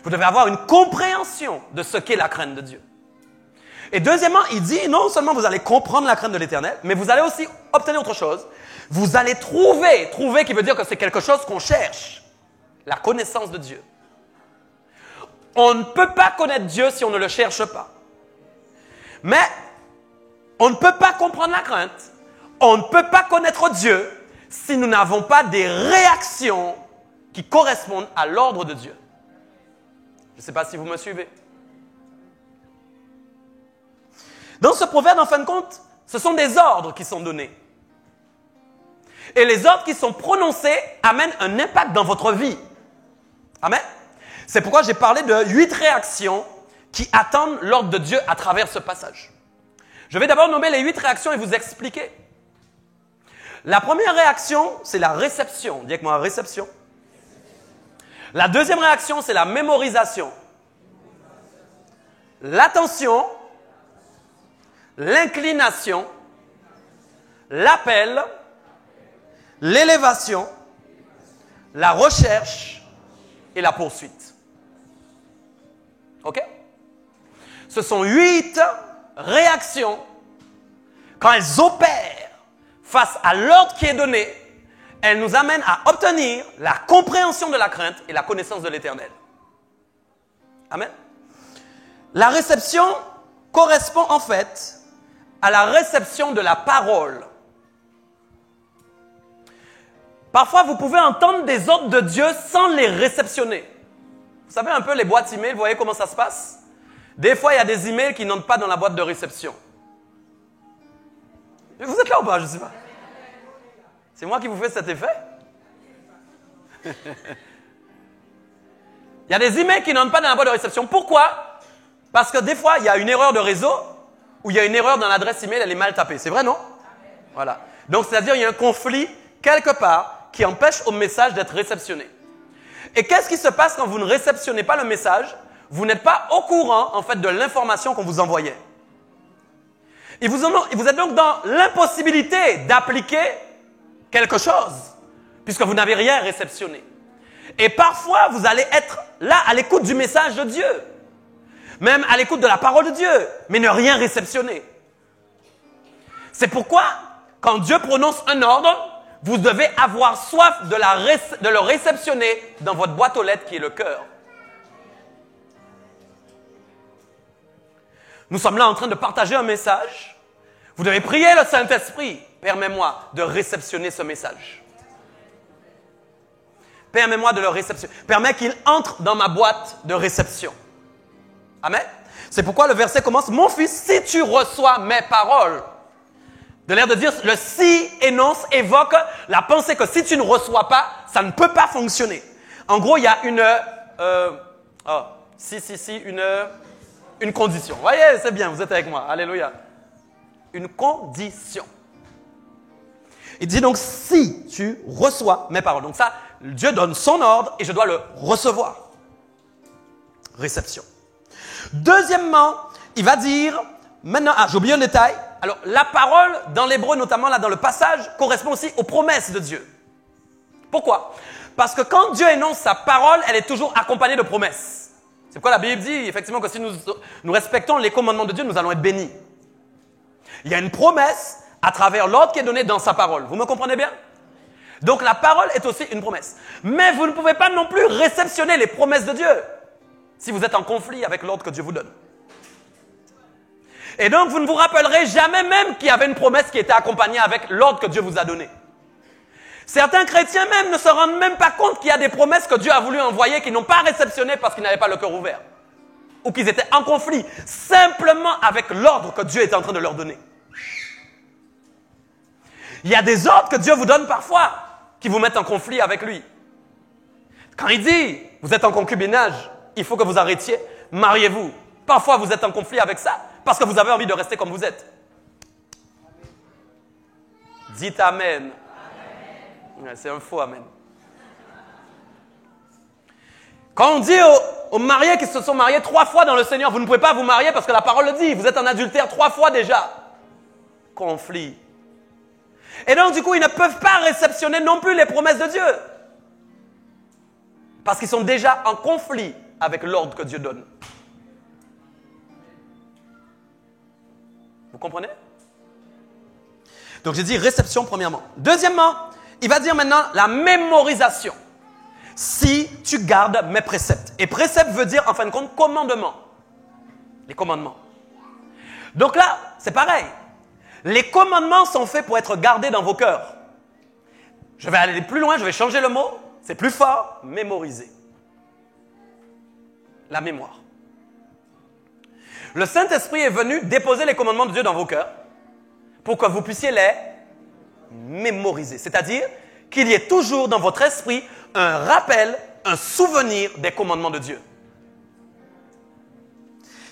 Vous devez avoir une compréhension de ce qu'est la crainte de Dieu. Et deuxièmement, il dit, non seulement vous allez comprendre la crainte de l'Éternel, mais vous allez aussi obtenir autre chose. Vous allez trouver qui veut dire que c'est quelque chose qu'on cherche. La connaissance de Dieu. On ne peut pas connaître Dieu si on ne le cherche pas. Mais on ne peut pas comprendre la crainte. On ne peut pas connaître Dieu si nous n'avons pas des réactions qui correspondent à l'ordre de Dieu. Je ne sais pas si vous me suivez. Dans ce proverbe, en fin de compte, ce sont des ordres qui sont donnés. Et les ordres qui sont prononcés amènent un impact dans votre vie. Amen. C'est pourquoi j'ai parlé de 8 réactions qui attendent l'ordre de Dieu à travers ce passage. Je vais d'abord nommer les 8 réactions et vous expliquer. La première réaction, c'est la réception. Dis avec moi, réception. La deuxième réaction, c'est la mémorisation. L'attention, l'inclination, l'appel, l'élévation, la recherche et la poursuite. OK? Ce sont 8 réactions. Quand elles opèrent face à l'ordre qui est donné, elles nous amènent à obtenir la compréhension de la crainte et la connaissance de l'Éternel. Amen. La réception correspond en fait à la réception de la parole. Parfois, vous pouvez entendre des ordres de Dieu sans les réceptionner. Vous savez un peu les boîtes email, vous voyez comment ça se passe? Des fois, il y a des emails qui n'entrent pas dans la boîte de réception. Vous êtes là ou pas? Je ne sais pas. C'est moi qui vous fais cet effet? Il y a des emails qui n'entrent pas dans la boîte de réception. Pourquoi? Parce que des fois, il y a une erreur de réseau ou il y a une erreur dans l'adresse email, elle est mal tapée. C'est vrai, non? Voilà. Donc, c'est-à-dire qu'il y a un conflit quelque part qui empêche au message d'être réceptionné. Et qu'est-ce qui se passe quand vous ne réceptionnez pas le message? Vous n'êtes pas au courant, en fait, de l'information qu'on vous envoyait. Et vous êtes donc dans l'impossibilité d'appliquer quelque chose, puisque vous n'avez rien réceptionné. Et parfois, vous allez être là à l'écoute du message de Dieu, même à l'écoute de la parole de Dieu, mais ne rien réceptionner. C'est pourquoi, quand Dieu prononce un ordre, vous devez avoir soif de le réceptionner dans votre boîte aux lettres qui est le cœur. Nous sommes là en train de partager un message. Vous devez prier le Saint-Esprit. Permets-moi de réceptionner ce message. Permets-moi de le réceptionner. Permets qu'il entre dans ma boîte de réception. Amen. C'est pourquoi le verset commence. Mon fils, si tu reçois mes paroles. De l'air de dire, le si évoque la pensée que si tu ne reçois pas, ça ne peut pas fonctionner. En gros, il y a une condition. Vous voyez, c'est bien, vous êtes avec moi. Alléluia. Une condition. Il dit donc, si tu reçois mes paroles. Donc ça, Dieu donne son ordre et je dois le recevoir. Réception. Deuxièmement, il va dire, maintenant, j'ai oublié un détail. Alors, la parole, dans l'hébreu, notamment là dans le passage, correspond aussi aux promesses de Dieu. Pourquoi? Parce que quand Dieu énonce sa parole, elle est toujours accompagnée de promesses. C'est pourquoi la Bible dit effectivement que si nous respectons les commandements de Dieu, nous allons être bénis. Il y a une promesse à travers l'ordre qui est donné dans sa parole. Vous me comprenez bien? Donc la parole est aussi une promesse. Mais vous ne pouvez pas non plus réceptionner les promesses de Dieu si vous êtes en conflit avec l'ordre que Dieu vous donne. Et donc, vous ne vous rappellerez jamais même qu'il y avait une promesse qui était accompagnée avec l'ordre que Dieu vous a donné. Certains chrétiens même ne se rendent même pas compte qu'il y a des promesses que Dieu a voulu envoyer qu'ils n'ont pas réceptionnées parce qu'ils n'avaient pas le cœur ouvert. Ou qu'ils étaient en conflit simplement avec l'ordre que Dieu était en train de leur donner. Il y a des ordres que Dieu vous donne parfois qui vous mettent en conflit avec lui. Quand il dit, vous êtes en concubinage, il faut que vous arrêtiez, mariez-vous. Parfois, vous êtes en conflit avec ça. Parce que vous avez envie de rester comme vous êtes. Dites Amen. Amen. C'est un faux Amen. Quand on dit aux mariés qui se sont mariés 3 fois dans le Seigneur, vous ne pouvez pas vous marier parce que la parole le dit. Vous êtes en adultère 3 fois déjà. Conflit. Et donc, du coup, ils ne peuvent pas réceptionner non plus les promesses de Dieu. Parce qu'ils sont déjà en conflit avec l'ordre que Dieu donne. Vous comprenez? Donc j'ai dit réception premièrement. Deuxièmement, il va dire maintenant la mémorisation. Si tu gardes mes préceptes. Et précepte veut dire en fin de compte commandement. Les commandements. Donc là, c'est pareil. Les commandements sont faits pour être gardés dans vos cœurs. Je vais aller plus loin, je vais changer le mot. C'est plus fort. Mémoriser. La mémoire. Le Saint-Esprit est venu déposer les commandements de Dieu dans vos cœurs pour que vous puissiez les mémoriser. C'est-à-dire qu'il y ait toujours dans votre esprit un rappel, un souvenir des commandements de Dieu.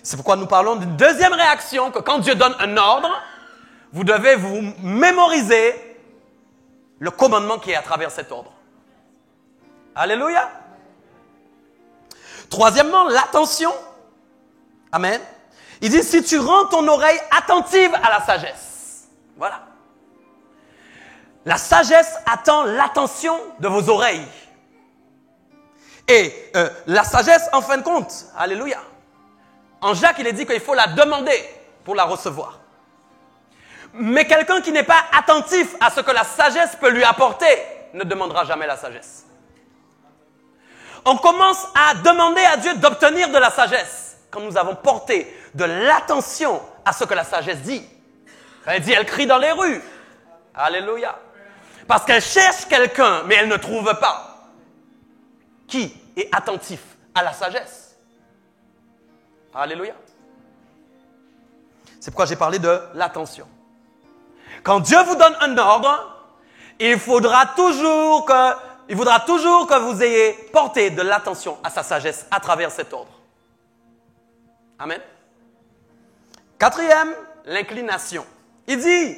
C'est pourquoi nous parlons d'une deuxième réaction, que quand Dieu donne un ordre, vous devez vous mémoriser le commandement qui est à travers cet ordre. Alléluia. Troisièmement, l'attention. Amen. Il dit, si tu rends ton oreille attentive à la sagesse. Voilà. La sagesse attend l'attention de vos oreilles. Et la sagesse, en fin de compte, alléluia. En Jacques, il est dit qu'il faut la demander pour la recevoir. Mais quelqu'un qui n'est pas attentif à ce que la sagesse peut lui apporter ne demandera jamais la sagesse. On commence à demander à Dieu d'obtenir de la sagesse quand nous avons porté de l'attention à ce que la sagesse dit. Quand elle dit, elle crie dans les rues. Alléluia. Parce qu'elle cherche quelqu'un, mais elle ne trouve pas. Qui est attentif à la sagesse? Alléluia. C'est pourquoi j'ai parlé de l'attention. Quand Dieu vous donne un ordre, il voudra toujours que vous ayez porté de l'attention à sa sagesse à travers cet ordre. Amen. Quatrième, l'inclination. Il dit,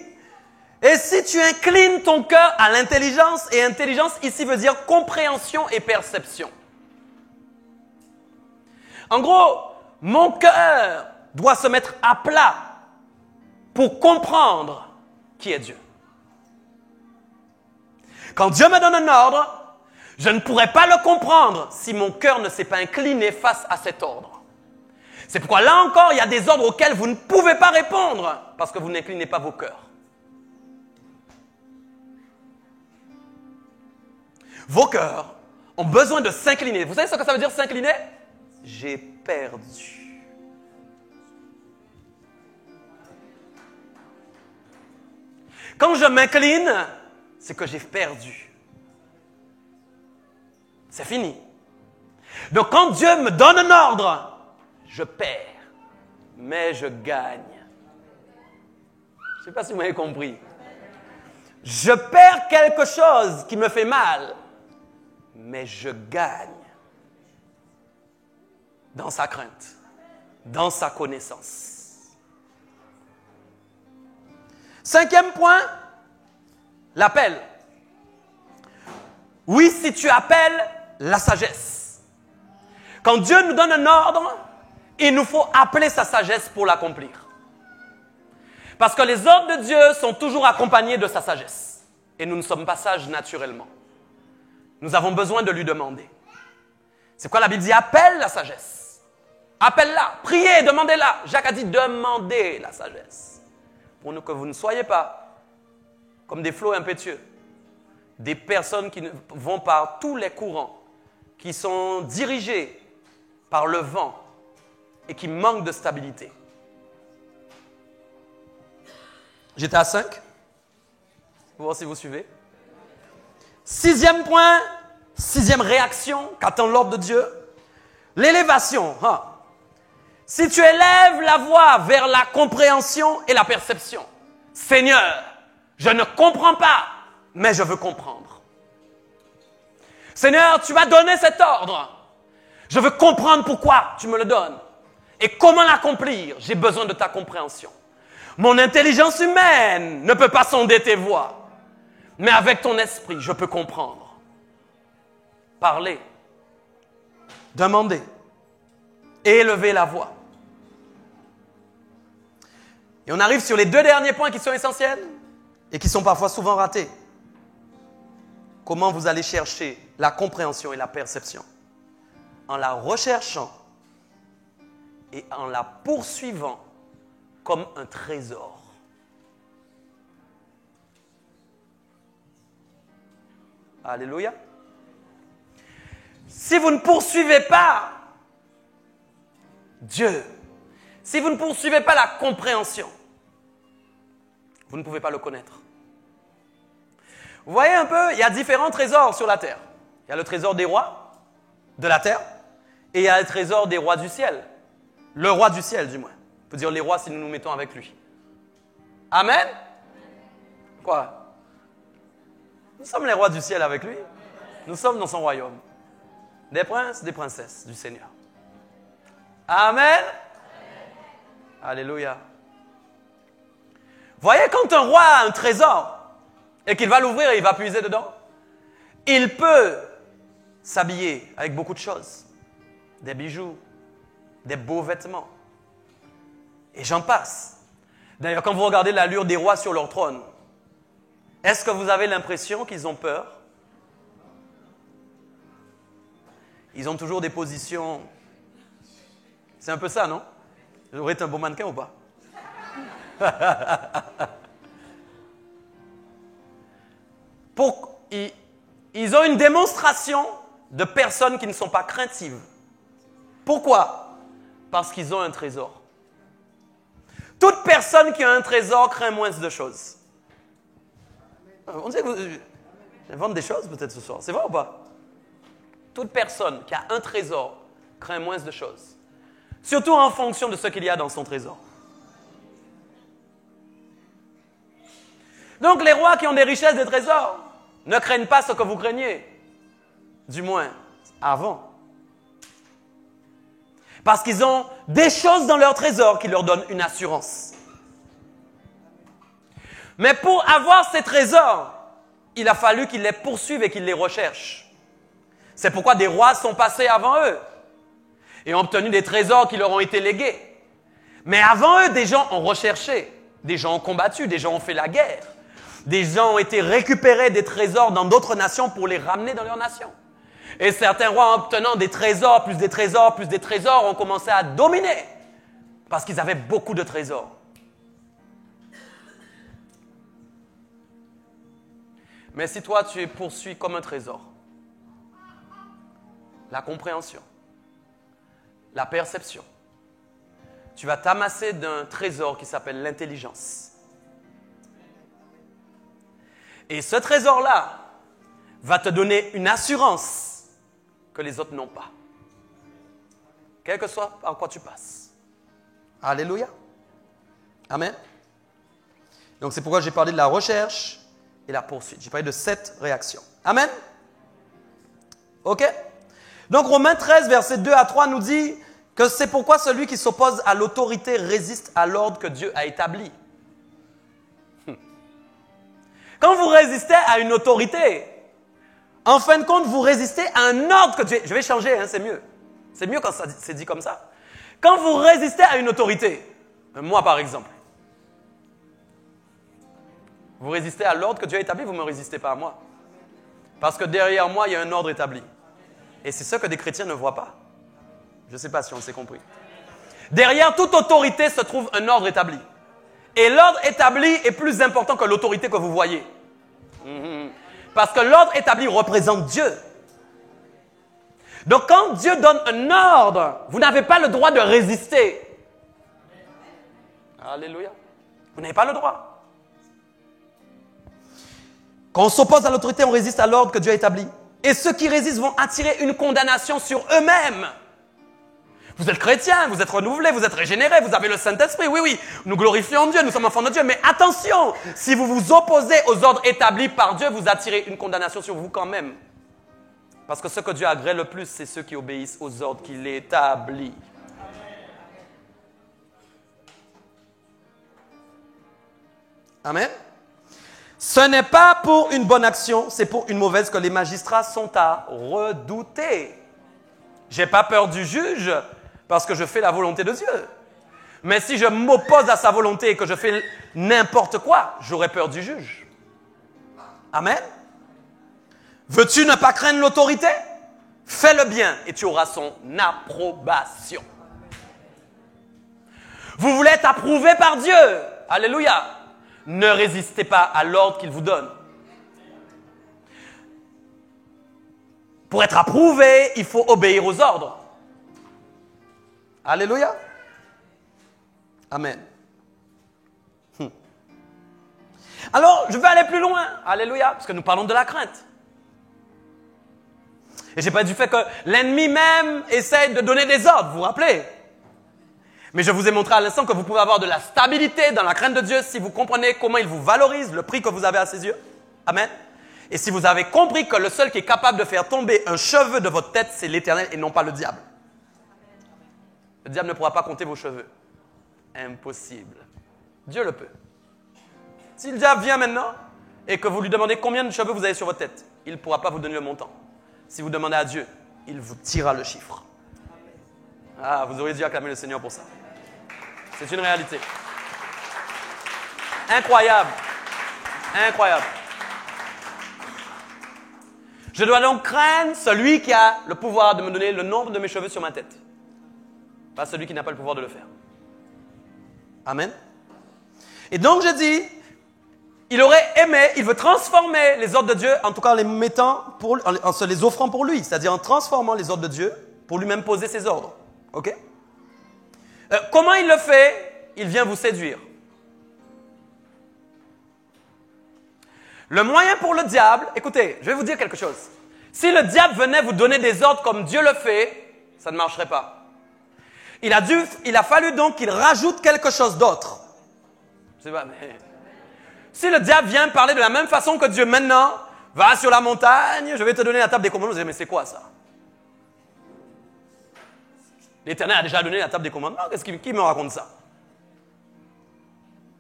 et si tu inclines ton cœur à l'intelligence, et intelligence ici veut dire compréhension et perception. En gros, mon cœur doit se mettre à plat pour comprendre qui est Dieu. Quand Dieu me donne un ordre, je ne pourrais pas le comprendre si mon cœur ne s'est pas incliné face à cet ordre. C'est pourquoi là encore, il y a des ordres auxquels vous ne pouvez pas répondre parce que vous n'inclinez pas vos cœurs. Vos cœurs ont besoin de s'incliner. Vous savez ce que ça veut dire s'incliner? J'ai perdu. Quand je m'incline, c'est que j'ai perdu. C'est fini. Donc quand Dieu me donne un ordre, je perds, mais je gagne. Je ne sais pas si vous m'avez compris. Je perds quelque chose qui me fait mal, mais je gagne dans sa crainte, dans sa connaissance. 5e point, l'appel. Oui, si tu appelles la sagesse. Quand Dieu nous donne un ordre, il nous faut appeler sa sagesse pour l'accomplir. Parce que les ordres de Dieu sont toujours accompagnés de sa sagesse. Et nous ne sommes pas sages naturellement. Nous avons besoin de lui demander. C'est quoi la Bible dit? Appelle la sagesse. Appelle-la, priez, demandez-la. Jacques a dit demandez la sagesse. Pour que vous ne soyez pas comme des flots impétueux. Des personnes qui vont par tous les courants, qui sont dirigées par le vent et qui manquent de stabilité. J'étais à 5. Pour voir si vous suivez. 6e point, 6e réaction qu'attend l'ordre de Dieu. L'élévation. Si tu élèves la voix vers la compréhension et la perception. Seigneur, je ne comprends pas, mais je veux comprendre. Seigneur, tu m'as donné cet ordre. Je veux comprendre pourquoi tu me le donnes. Et comment l'accomplir? J'ai besoin de ta compréhension. Mon intelligence humaine ne peut pas sonder tes voies. Mais avec ton esprit, je peux comprendre. Parler. Demander. Et élever la voix. Et on arrive sur les 2 derniers points qui sont essentiels et qui sont parfois souvent ratés. Comment vous allez chercher la compréhension et la perception? En la recherchant et en la poursuivant comme un trésor. Alléluia. Si vous ne poursuivez pas Dieu, si vous ne poursuivez pas la compréhension, vous ne pouvez pas le connaître. Vous voyez un peu, il y a différents trésors sur la terre. Il y a le trésor des rois de la terre et il y a le trésor des rois du ciel. Le roi du ciel, du moins. On peut dire les rois si nous nous mettons avec lui. Amen? Quoi? Nous sommes les rois du ciel avec lui. Nous sommes dans son royaume. Des princes, des princesses du Seigneur. Amen? Alléluia. Voyez, quand un roi a un trésor et qu'il va l'ouvrir et il va puiser dedans, il peut s'habiller avec beaucoup de choses. Des bijoux, des beaux vêtements. Et j'en passe. D'ailleurs, quand vous regardez l'allure des rois sur leur trône, est-ce que vous avez l'impression qu'ils ont peur? Ils ont toujours des positions... C'est un peu ça, non? J'aurais été un bon mannequin ou pas? Ils ont une démonstration de personnes qui ne sont pas craintives. Pourquoi? Parce qu'ils ont un trésor. Toute personne qui a un trésor craint moins de choses. On dirait que j'invente des choses peut-être ce soir. C'est vrai ou pas? Toute personne qui a un trésor craint moins de choses. Surtout en fonction de ce qu'il y a dans son trésor. Donc les rois qui ont des richesses, des trésors, ne craignent pas ce que vous craignez. Du moins, avant. Parce qu'ils ont des choses dans leur trésor qui leur donnent une assurance. Mais pour avoir ces trésors, il a fallu qu'ils les poursuivent et qu'ils les recherchent. C'est pourquoi des rois sont passés avant eux et ont obtenu des trésors qui leur ont été légués. Mais avant eux, des gens ont recherché Des gens ont combattu, des gens ont fait la guerre. Des gens ont été récupérés des trésors dans d'autres nations pour les ramener dans leur nation. Et certains rois, en obtenant des trésors, plus des trésors, plus des trésors, ont commencé à dominer parce qu'ils avaient beaucoup de trésors. Mais si toi, tu es poursuivi comme un trésor, la compréhension, la perception, tu vas t'amasser d'un trésor qui s'appelle l'intelligence. Et ce trésor-là va te donner une assurance que les autres n'ont pas. Quel que soit par quoi tu passes. Alléluia. Amen. Donc c'est pourquoi j'ai parlé de la recherche et la poursuite. J'ai parlé de 7 réactions. Amen. OK? Donc Romains 13, versets 2 à 3 nous dit que c'est pourquoi celui qui s'oppose à l'autorité résiste à l'ordre que Dieu a établi. Quand vous résistez à une autorité, en fin de compte, vous résistez à un ordre que Dieu... Je vais changer, hein, c'est mieux. C'est mieux quand c'est dit comme ça. Quand vous résistez à une autorité, moi par exemple, vous résistez à l'ordre que Dieu a établi, vous ne me résistez pas à moi. Parce que derrière moi, il y a un ordre établi. Et c'est ce que des chrétiens ne voient pas. Je ne sais pas si on s'est compris. Derrière toute autorité se trouve un ordre établi. Et l'ordre établi est plus important que l'autorité que vous voyez. Parce que l'ordre établi représente Dieu. Donc quand Dieu donne un ordre, vous n'avez pas le droit de résister. Alléluia. Vous n'avez pas le droit. Quand on s'oppose à l'autorité, on résiste à l'ordre que Dieu a établi. Et ceux qui résistent vont attirer une condamnation sur eux-mêmes. Vous êtes chrétien, vous êtes renouvelé, vous êtes régénéré, vous avez le Saint-Esprit. Oui, oui, nous glorifions Dieu, nous sommes enfants de Dieu. Mais attention, si vous vous opposez aux ordres établis par Dieu, vous attirez une condamnation sur vous quand même. Parce que ce que Dieu agrée le plus, c'est ceux qui obéissent aux ordres qu'il établit. Amen. Ce n'est pas pour une bonne action, c'est pour une mauvaise que les magistrats sont à redouter. Je n'ai pas peur du juge parce que je fais la volonté de Dieu. Mais si je m'oppose à sa volonté et que je fais n'importe quoi, j'aurai peur du juge. Amen. Veux-tu ne pas craindre l'autorité? Fais le bien et tu auras son approbation. Vous voulez être approuvé par Dieu? Alléluia. Ne résistez pas à l'ordre qu'il vous donne. Pour être approuvé, il faut obéir aux ordres. Alléluia. Amen. Alors, je vais aller plus loin. Alléluia. Parce que nous parlons de la crainte. Et j'ai pas du fait que l'ennemi même essaie de donner des ordres, vous vous rappelez? Mais je vous ai montré à l'instant que vous pouvez avoir de la stabilité dans la crainte de Dieu si vous comprenez comment il vous valorise, le prix que vous avez à ses yeux. Amen. Et si vous avez compris que le seul qui est capable de faire tomber un cheveu de votre tête, c'est l'Éternel et non pas le diable. Le diable ne pourra pas compter vos cheveux. Impossible. Dieu le peut. Si le diable vient maintenant et que vous lui demandez combien de cheveux vous avez sur votre tête, il ne pourra pas vous donner le montant. Si vous demandez à Dieu, il vous tirera le chiffre. Ah, vous auriez dû acclamer le Seigneur pour ça. C'est une réalité. Incroyable. Incroyable. Je dois donc craindre celui qui a le pouvoir de me donner le nombre de mes cheveux sur ma tête. Pas celui qui n'a pas le pouvoir de le faire. Amen. Et donc je dis, il aurait aimé, il veut transformer les ordres de Dieu, en tout cas en les mettant, en se les offrant pour lui. C'est-à-dire en transformant les ordres de Dieu pour lui-même poser ses ordres. OK? Comment il le fait? Il vient vous séduire. Le moyen pour le diable, écoutez, je vais vous dire quelque chose. Si le diable venait vous donner des ordres comme Dieu le fait, ça ne marcherait pas. Il a fallu donc qu'il rajoute quelque chose d'autre. Je sais pas, mais... Si le diable vient parler de la même façon que Dieu maintenant, va sur la montagne, je vais te donner la table des commandements, vous allez dire, mais c'est quoi ça? L'Éternel a déjà donné la table des commandements, qui me raconte ça?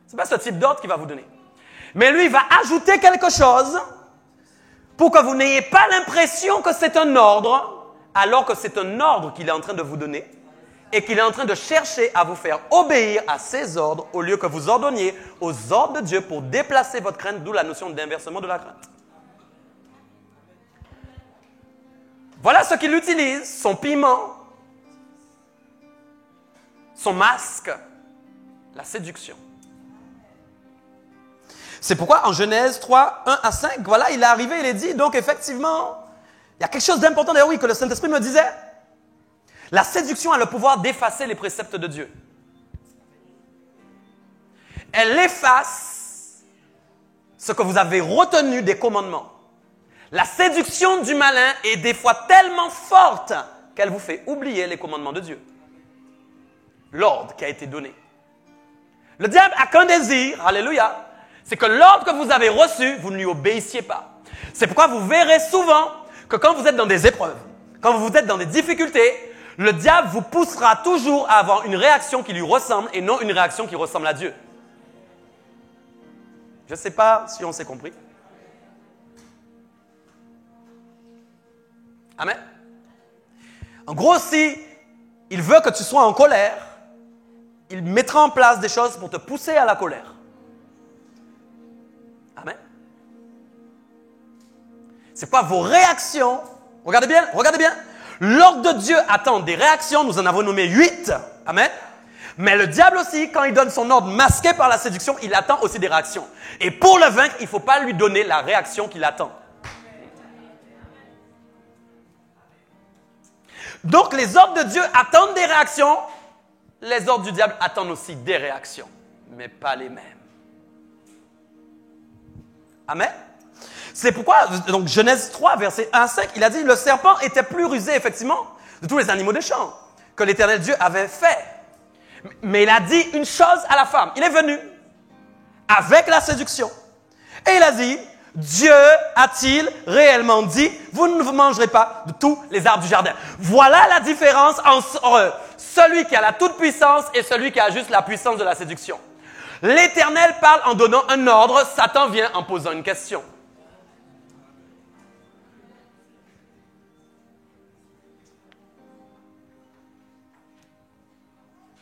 Ce n'est pas ce type d'ordre qu'il va vous donner. Mais lui, il va ajouter quelque chose pour que vous n'ayez pas l'impression que c'est un ordre, alors que c'est un ordre qu'il est en train de vous donner, et qu'il est en train de chercher à vous faire obéir à ses ordres au lieu que vous ordonniez aux ordres de Dieu pour déplacer votre crainte, d'où la notion d'inversement de la crainte. Voilà ce qu'il utilise, son piment, son masque, la séduction. C'est pourquoi en Genèse 3, 1 à 5, voilà, il est arrivé, il est dit, donc effectivement, il y a quelque chose d'important d'ailleurs, oui, que le Saint-Esprit me disait. La séduction a le pouvoir d'effacer les préceptes de Dieu. Elle efface ce que vous avez retenu des commandements. La séduction du malin est des fois tellement forte qu'elle vous fait oublier les commandements de Dieu. L'ordre qui a été donné. Le diable n'a qu'un désir, alléluia, c'est que l'ordre que vous avez reçu, vous ne lui obéissiez pas. C'est pourquoi vous verrez souvent que quand vous êtes dans des épreuves, quand vous êtes dans des difficultés, le diable vous poussera toujours à avoir une réaction qui lui ressemble et non une réaction qui ressemble à Dieu. Je ne sais pas si on s'est compris. Amen. En gros, si il veut que tu sois en colère, il mettra en place des choses pour te pousser à la colère. Amen. C'est pas vos réactions. Regardez bien, regardez bien. L'ordre de Dieu attend des réactions. Nous en avons nommé 8. Amen. Mais le diable aussi, quand il donne son ordre masqué par la séduction, il attend aussi des réactions. Et pour le vaincre, il ne faut pas lui donner la réaction qu'il attend. Donc, les ordres de Dieu attendent des réactions. Les ordres du diable attendent aussi des réactions, mais pas les mêmes. Amen. C'est pourquoi, donc Genèse 3, verset 1 à 5, il a dit, le serpent était plus rusé, effectivement, de tous les animaux des champs que l'Éternel Dieu avait fait. Mais il a dit une chose à la femme. Il est venu avec la séduction. Et il a dit, Dieu a-t-il réellement dit, vous ne vous mangerez pas de tous les arbres du jardin. Voilà la différence entre celui qui a la toute-puissance et celui qui a juste la puissance de la séduction. L'Éternel parle en donnant un ordre, Satan vient en posant une question.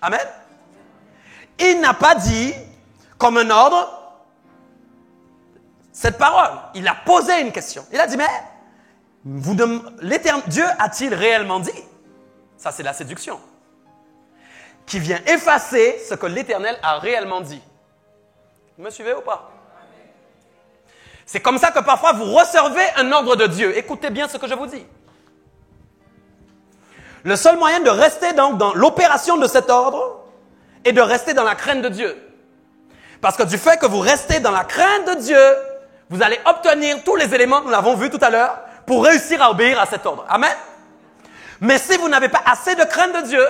Amen. Il n'a pas dit, comme un ordre, cette parole. Il a posé une question. Il a dit, mais Dieu a-t-il réellement dit? Ça, c'est la séduction. Qui vient effacer ce que l'Éternel a réellement dit. Vous me suivez ou pas? C'est comme ça que parfois vous recevez un ordre de Dieu. Écoutez bien ce que je vous dis. Le seul moyen de rester donc dans l'opération de cet ordre est de rester dans la crainte de Dieu. Parce que du fait que vous restez dans la crainte de Dieu, vous allez obtenir tous les éléments que nous l'avons vu tout à l'heure pour réussir à obéir à cet ordre. Amen. Mais si vous n'avez pas assez de crainte de Dieu,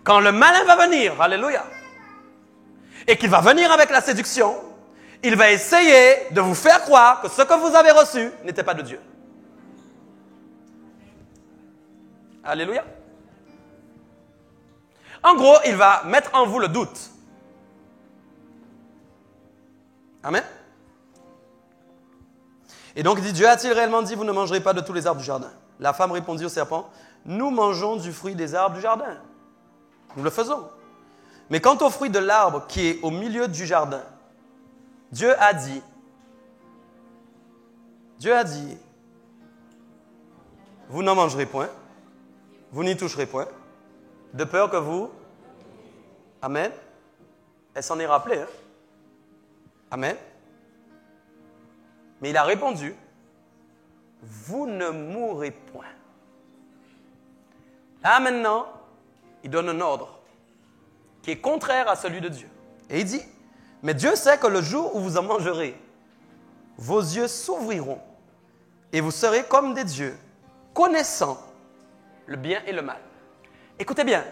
quand le malin va venir, alléluia, et qu'il va venir avec la séduction, il va essayer de vous faire croire que ce que vous avez reçu n'était pas de Dieu. Alléluia. En gros, il va mettre en vous le doute. Amen. Et donc il dit, Dieu a-t-il réellement dit, vous ne mangerez pas de tous les arbres du jardin? La femme répondit au serpent, nous mangeons du fruit des arbres du jardin. Nous le faisons. Mais quant au fruit de l'arbre qui est au milieu du jardin, Dieu a dit, vous n'en mangerez point, vous n'y toucherez point, de peur que vous... Amen. Elle s'en est rappelée, hein? Amen. Mais il a répondu, vous ne mourrez point. Là maintenant, il donne un ordre qui est contraire à celui de Dieu. Et il dit, mais Dieu sait que le jour où vous en mangerez, vos yeux s'ouvriront et vous serez comme des dieux, connaissant le bien et le mal. Écoutez bien,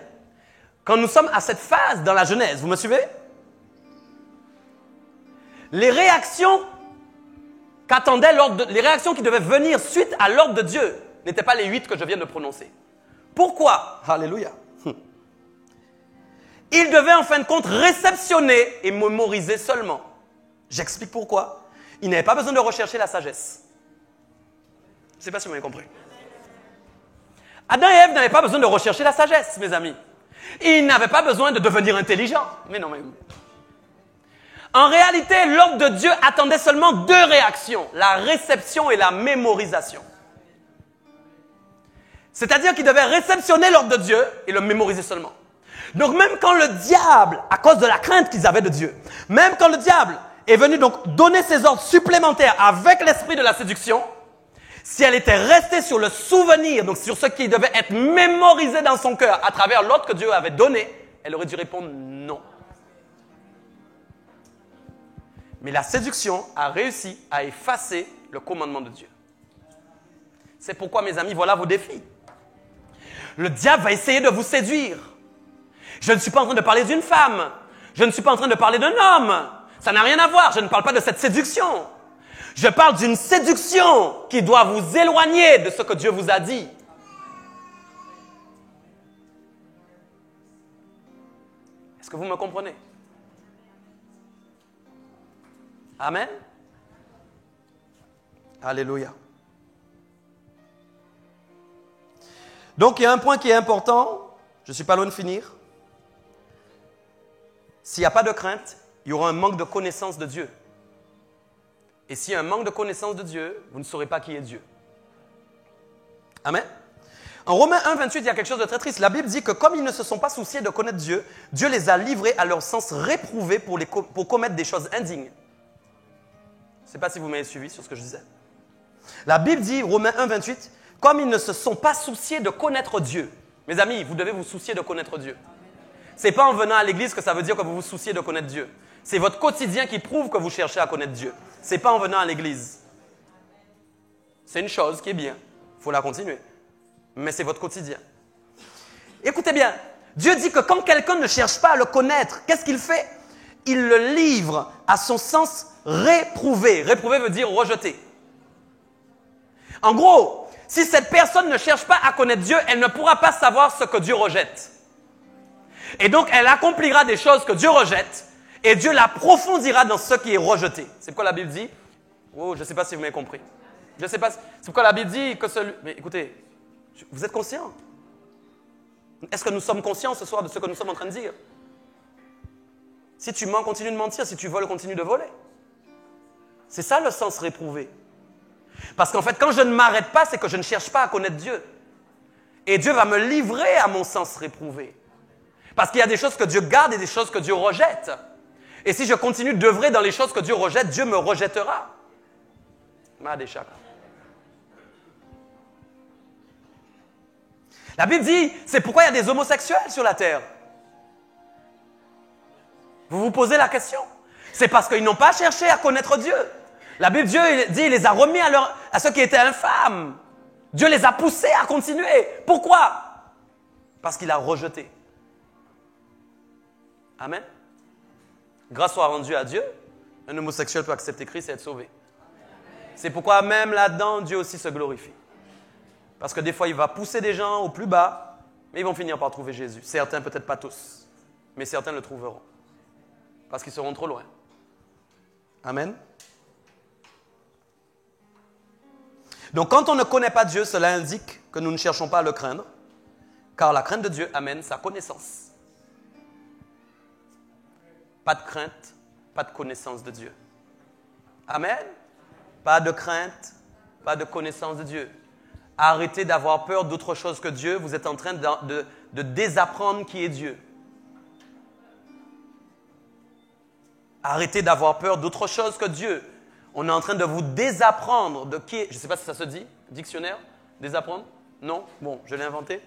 quand nous sommes à cette phase dans la Genèse, vous me suivez? Les réactions les réactions qui devaient venir suite à l'ordre de Dieu n'étaient pas les 8 que je viens de prononcer. Pourquoi? Alléluia. Il devait en fin de compte réceptionner et mémoriser seulement. J'explique pourquoi. Il n'avait pas besoin de rechercher la sagesse. Je ne sais pas si vous m'avez compris. Adam et Ève n'avaient pas besoin de rechercher la sagesse, mes amis. Il n'avait pas besoin de devenir intelligent. Mais non, mais... En réalité, l'ordre de Dieu attendait seulement 2 réactions, la réception et la mémorisation. C'est-à-dire qu'il devait réceptionner l'ordre de Dieu et le mémoriser seulement. Donc même quand le diable, à cause de la crainte qu'ils avaient de Dieu, même quand le diable est venu donc donner ses ordres supplémentaires avec l'esprit de la séduction, si elle était restée sur le souvenir, donc sur ce qui devait être mémorisé dans son cœur à travers l'ordre que Dieu avait donné, elle aurait dû répondre non. Mais la séduction a réussi à effacer le commandement de Dieu. C'est pourquoi, mes amis, voilà vos défis. Le diable va essayer de vous séduire. Je ne suis pas en train de parler d'une femme. Je ne suis pas en train de parler d'un homme. Ça n'a rien à voir. Je ne parle pas de cette séduction. Je parle d'une séduction qui doit vous éloigner de ce que Dieu vous a dit. Est-ce que vous me comprenez? Amen. Alléluia. Donc, il y a un point qui est important. Je ne suis pas loin de finir. S'il n'y a pas de crainte, il y aura un manque de connaissance de Dieu. Et s'il y a un manque de connaissance de Dieu, vous ne saurez pas qui est Dieu. Amen. En Romains 1, 28, il y a quelque chose de très triste. La Bible dit que comme ils ne se sont pas souciés de connaître Dieu, Dieu les a livrés à leur sens réprouvé pour commettre des choses indignes. Je ne sais pas si vous m'avez suivi sur ce que je disais. La Bible dit, Romains 1, 28, comme ils ne se sont pas souciés de connaître Dieu. Mes amis, vous devez vous soucier de connaître Dieu. Ce n'est pas en venant à l'église que ça veut dire que vous vous souciez de connaître Dieu. C'est votre quotidien qui prouve que vous cherchez à connaître Dieu. Ce n'est pas en venant à l'église. C'est une chose qui est bien. Il faut la continuer. Mais c'est votre quotidien. Écoutez bien, Dieu dit que quand quelqu'un ne cherche pas à le connaître, qu'est-ce qu'il fait? Il le livre à son sens réprouvé. Réprouvé veut dire rejeté. En gros, si cette personne ne cherche pas à connaître Dieu, elle ne pourra pas savoir ce que Dieu rejette. Et donc, elle accomplira des choses que Dieu rejette et Dieu l'approfondira dans ce qui est rejeté. C'est pourquoi la Bible dit... Oh, je ne sais pas si vous m'avez compris. Je ne sais pas. C'est pourquoi la Bible dit que celui... Mais écoutez, vous êtes conscients? Est-ce que nous sommes conscients ce soir de ce que nous sommes en train de dire? Si tu mens, continue de mentir. Si tu voles, continue de voler. C'est ça le sens réprouvé. Parce qu'en fait, quand je ne m'arrête pas, c'est que je ne cherche pas à connaître Dieu. Et Dieu va me livrer à mon sens réprouvé. Parce qu'il y a des choses que Dieu garde et des choses que Dieu rejette. Et si je continue d'œuvrer dans les choses que Dieu rejette, Dieu me rejettera. La Bible dit, c'est pourquoi il y a des homosexuels sur la terre. Vous vous posez la question. C'est parce qu'ils n'ont pas cherché à connaître Dieu. La Bible dit, il les a remis à ceux qui étaient infâmes. Dieu les a poussés à continuer. Pourquoi? Parce qu'il a rejeté. Amen. Grâce soit rendue à Dieu, un homosexuel peut accepter Christ et être sauvé. C'est pourquoi même là-dedans, Dieu aussi se glorifie. Parce que des fois, il va pousser des gens au plus bas, mais ils vont finir par trouver Jésus. Certains, peut-être pas tous, mais certains le trouveront. Parce qu'ils seront trop loin. Amen. Donc, quand on ne connaît pas Dieu, cela indique que nous ne cherchons pas à le craindre, car la crainte de Dieu amène sa connaissance. Pas de crainte, pas de connaissance de Dieu. Amen. Pas de crainte, pas de connaissance de Dieu. Arrêtez d'avoir peur d'autre chose que Dieu. Vous êtes en train de désapprendre qui est Dieu. Arrêtez d'avoir peur d'autre chose que Dieu. On est en train de vous désapprendre de qui est... Je ne sais pas si ça se dit, dictionnaire, désapprendre? Non? Bon, je l'ai inventé.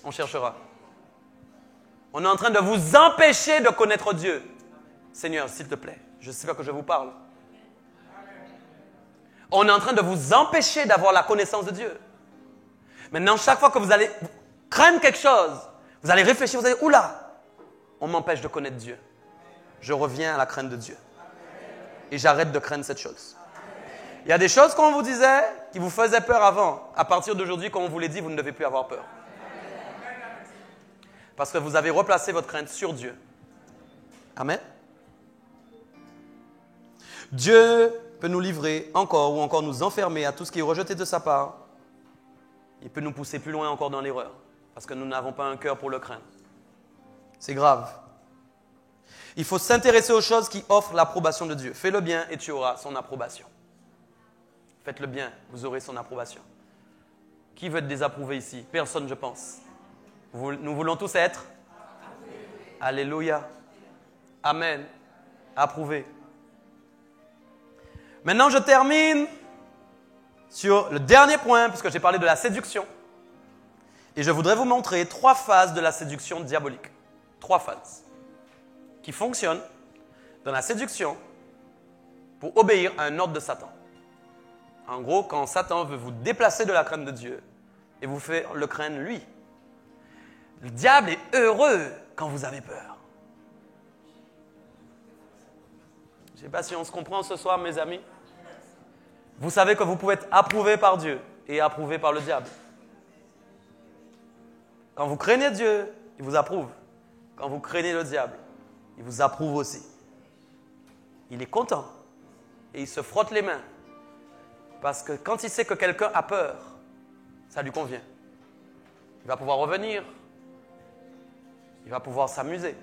On cherchera. On est en train de vous empêcher de connaître Dieu. Seigneur, s'il te plaît, je sais pas que je vous parle. On est en train de vous empêcher d'avoir la connaissance de Dieu. Maintenant, chaque fois que vous allez craindre quelque chose, vous allez réfléchir, vous allez, oula, on m'empêche de connaître Dieu. Je reviens à la crainte de Dieu. Et j'arrête de craindre cette chose. Il y a des choses qu'on vous disait qui vous faisaient peur avant. À partir d'aujourd'hui, quand on vous les dit, vous ne devez plus avoir peur. Parce que vous avez replacé votre crainte sur Dieu. Amen. Dieu peut nous livrer encore ou encore nous enfermer à tout ce qui est rejeté de sa part. Il peut nous pousser plus loin encore dans l'erreur parce que nous n'avons pas un cœur pour le craindre. C'est grave. Il faut s'intéresser aux choses qui offrent l'approbation de Dieu. Fais le bien et tu auras son approbation. Faites le bien, vous aurez son approbation. Qui veut être désapprouvé ici? Personne, je pense. Nous voulons tous être Alléluia. Amen. Approuvé. Maintenant, je termine sur le dernier point, puisque j'ai parlé de la séduction. Et je voudrais vous montrer 3 phases de la séduction diabolique. 3 phases qui fonctionnent dans la séduction pour obéir à un ordre de Satan. En gros, quand Satan veut vous déplacer de la crainte de Dieu et vous faire le craindre lui. Le diable est heureux quand vous avez peur. Je ne sais pas si on se comprend ce soir, mes amis. Vous savez que vous pouvez être approuvé par Dieu et approuvé par le diable. Quand vous craignez Dieu, il vous approuve. Quand vous craignez le diable, il vous approuve aussi. Il est content et il se frotte les mains. Parce que quand il sait que quelqu'un a peur, ça lui convient. Il va pouvoir revenir. Il va pouvoir s'amuser.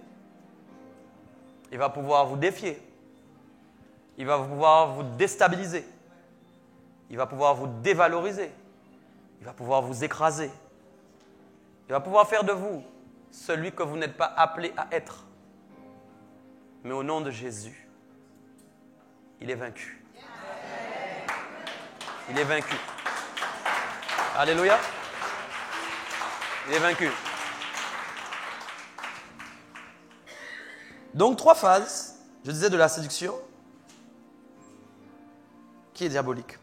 Il va pouvoir vous défier. Il va pouvoir vous déstabiliser. Il va pouvoir vous dévaloriser. Il va pouvoir vous écraser. Il va pouvoir faire de vous celui que vous n'êtes pas appelé à être. Mais au nom de Jésus, il est vaincu. Il est vaincu. Alléluia. Il est vaincu. Donc 3 phases, je disais, de la séduction qui est diabolique.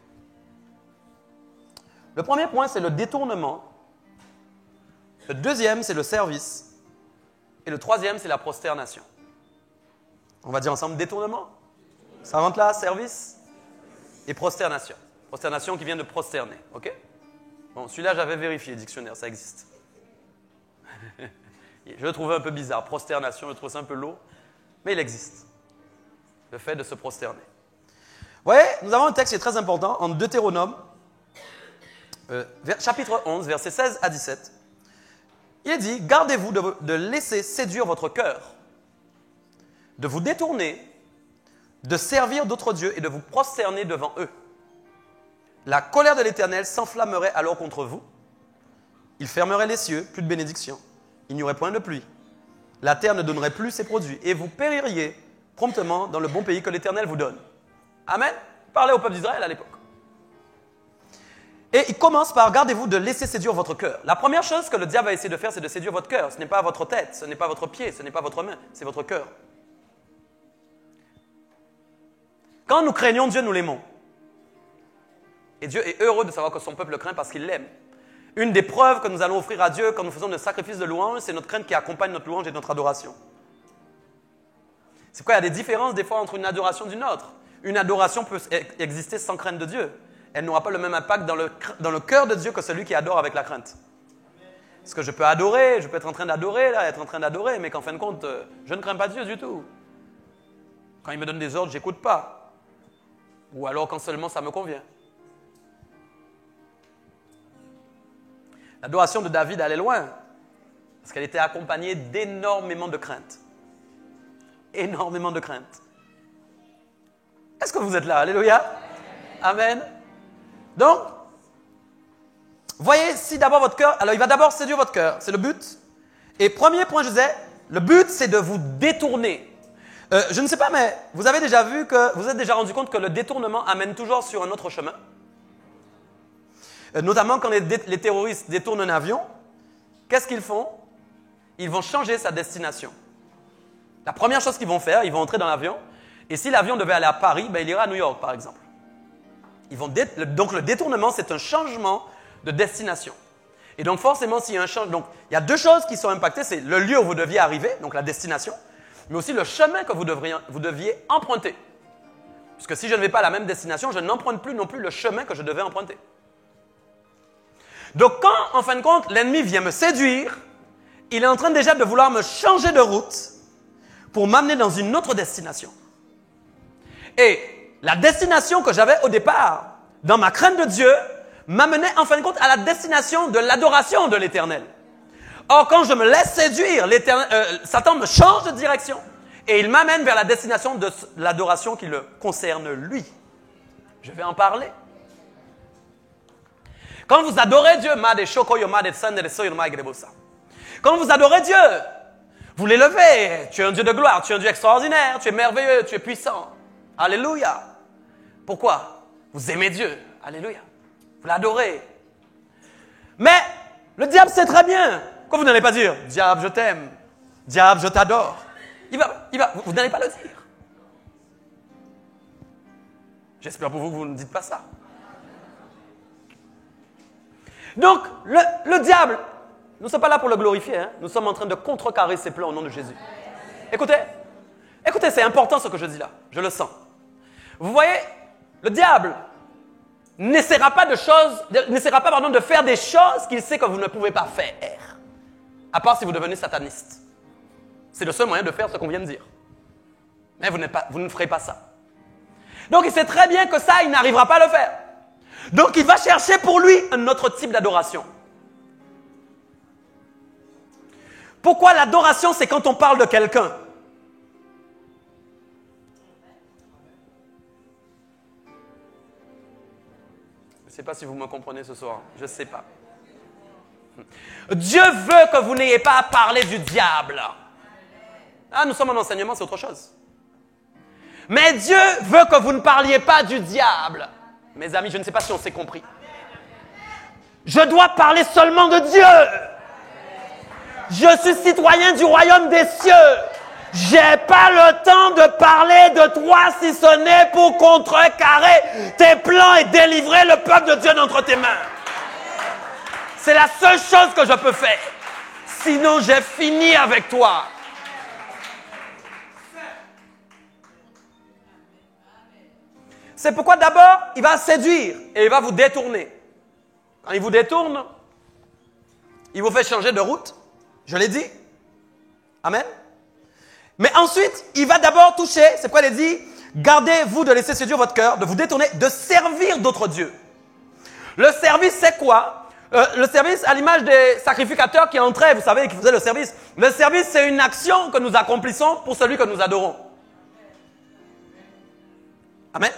Le premier point, c'est le détournement. Le deuxième, c'est le service. Et le troisième, c'est la prosternation. On va dire ensemble détournement. Ça rentre là, service et prosternation. Prosternation qui vient de prosterner, ok? Bon, celui-là, j'avais vérifié, dictionnaire, ça existe. Je le trouvais un peu bizarre. Prosternation, je trouve ça un peu lourd, mais il existe. Le fait de se prosterner. Vous voyez, nous avons un texte qui est très important en Deutéronome, chapitre 11, versets 16 à 17. Il est dit, gardez-vous de laisser séduire votre cœur, de vous détourner, de servir d'autres dieux et de vous prosterner devant eux. La colère de l'Éternel s'enflammerait alors contre vous. Il fermerait les cieux, plus de bénédiction. Il n'y aurait point de pluie. La terre ne donnerait plus ses produits et vous péririez promptement dans le bon pays que l'Éternel vous donne. Amen. Parlez au peuple d'Israël à l'époque. Et il commence par, gardez-vous de laisser séduire votre cœur. La première chose que le diable va essayer de faire, c'est de séduire votre cœur. Ce n'est pas votre tête, ce n'est pas votre pied, ce n'est pas votre main, c'est votre cœur. Quand nous craignons Dieu, nous l'aimons. Et Dieu est heureux de savoir que son peuple le craint parce qu'il l'aime. Une des preuves que nous allons offrir à Dieu quand nous faisons des sacrifices de louange, c'est notre crainte qui accompagne notre louange et notre adoration. C'est pourquoi il y a des différences des fois entre une adoration et une autre. Une adoration peut exister sans crainte de Dieu. Elle n'aura pas le même impact dans le cœur de Dieu que celui qui adore avec la crainte. Parce que je peux adorer, je peux être en train d'adorer, là, être en train d'adorer, mais qu'en fin de compte, je ne crains pas Dieu du tout. Quand il me donne des ordres, je n'écoute pas. Ou alors quand seulement ça me convient. L'adoration de David allait loin, parce qu'elle était accompagnée d'énormément de crainte. Énormément de crainte. Est-ce que vous êtes là? Alléluia. Amen. Donc, voyez, si d'abord votre cœur, alors il va d'abord séduire votre cœur, c'est le but. Et premier point, je disais, le but c'est de vous détourner. Je ne sais pas, mais vous avez déjà vu que, vous êtes déjà rendu compte que le détournement amène toujours sur un autre chemin. Notamment quand les terroristes détournent un avion, qu'est-ce qu'ils font? Ils vont changer sa destination. La première chose qu'ils vont faire, ils vont entrer dans l'avion, et si l'avion devait aller à Paris, ben, il ira à New York, par exemple. Donc le détournement, c'est un changement de destination. Et donc forcément, s'il y a un changement, donc il y a 2 choses qui sont impactées, c'est le lieu où vous deviez arriver, donc la destination, mais aussi le chemin que vous deviez emprunter. Parce que si je ne vais pas à la même destination, je n'emprunte plus non plus le chemin que je devais emprunter. Donc quand, en fin de compte, l'ennemi vient me séduire, il est en train déjà de vouloir me changer de route pour m'amener dans une autre destination. Et la destination que j'avais au départ, dans ma crainte de Dieu, m'amenait en fin de compte à la destination de l'adoration de l'Éternel. Or, quand je me laisse séduire, Satan me change de direction et il m'amène vers la destination de l'adoration qui le concerne lui. Je vais en parler. Quand vous adorez Dieu, quand vous adorez Dieu, vous l'élevez. Tu es un Dieu de gloire, tu es un Dieu extraordinaire, tu es merveilleux, tu es puissant. Alléluia. Pourquoi? Vous aimez Dieu. Alléluia. Vous l'adorez. Mais le diable sait très bien. Pourquoi vous n'allez pas dire, diable, je t'aime. Diable, je t'adore. Vous n'allez pas le dire. J'espère pour vous que vous ne dites pas ça. Donc, le diable, nous ne sommes pas là pour le glorifier. Hein? Nous sommes en train de contrecarrer ses plans au nom de Jésus. Écoutez, c'est important ce que je dis là. Je le sens. Vous voyez, le diable n'essaiera pas de faire des choses qu'il sait que vous ne pouvez pas faire. À part si vous devenez sataniste. C'est le seul moyen de faire ce qu'on vient de dire. Mais vous ne ferez pas ça. Donc il sait très bien que ça, il n'arrivera pas à le faire. Donc il va chercher pour lui un autre type d'adoration. Pourquoi l'adoration, c'est quand on parle de quelqu'un? Je ne sais pas si vous me comprenez ce soir. Je ne sais pas. Dieu veut que vous n'ayez pas à parler du diable. Ah, nous sommes en enseignement, c'est autre chose. Mais Dieu veut que vous ne parliez pas du diable. Mes amis, je ne sais pas si on s'est compris. Je dois parler seulement de Dieu. Je suis citoyen du royaume des cieux. J'ai pas le temps de parler de toi si ce n'est pour contrecarrer tes plans et délivrer le peuple de Dieu d'entre tes mains. C'est la seule chose que je peux faire. Sinon, j'ai fini avec toi. C'est pourquoi d'abord, il va séduire et il va vous détourner. Quand il vous détourne, il vous fait changer de route. Je l'ai dit. Amen. Mais ensuite, il va d'abord toucher, c'est pourquoi il est dit, gardez-vous de laisser séduire votre cœur, de vous détourner, de servir d'autres dieux. Le service, c'est quoi? Le service, à l'image des sacrificateurs qui entraient, vous savez, qui faisaient le service. Le service, c'est une action que nous accomplissons pour celui que nous adorons. Amen.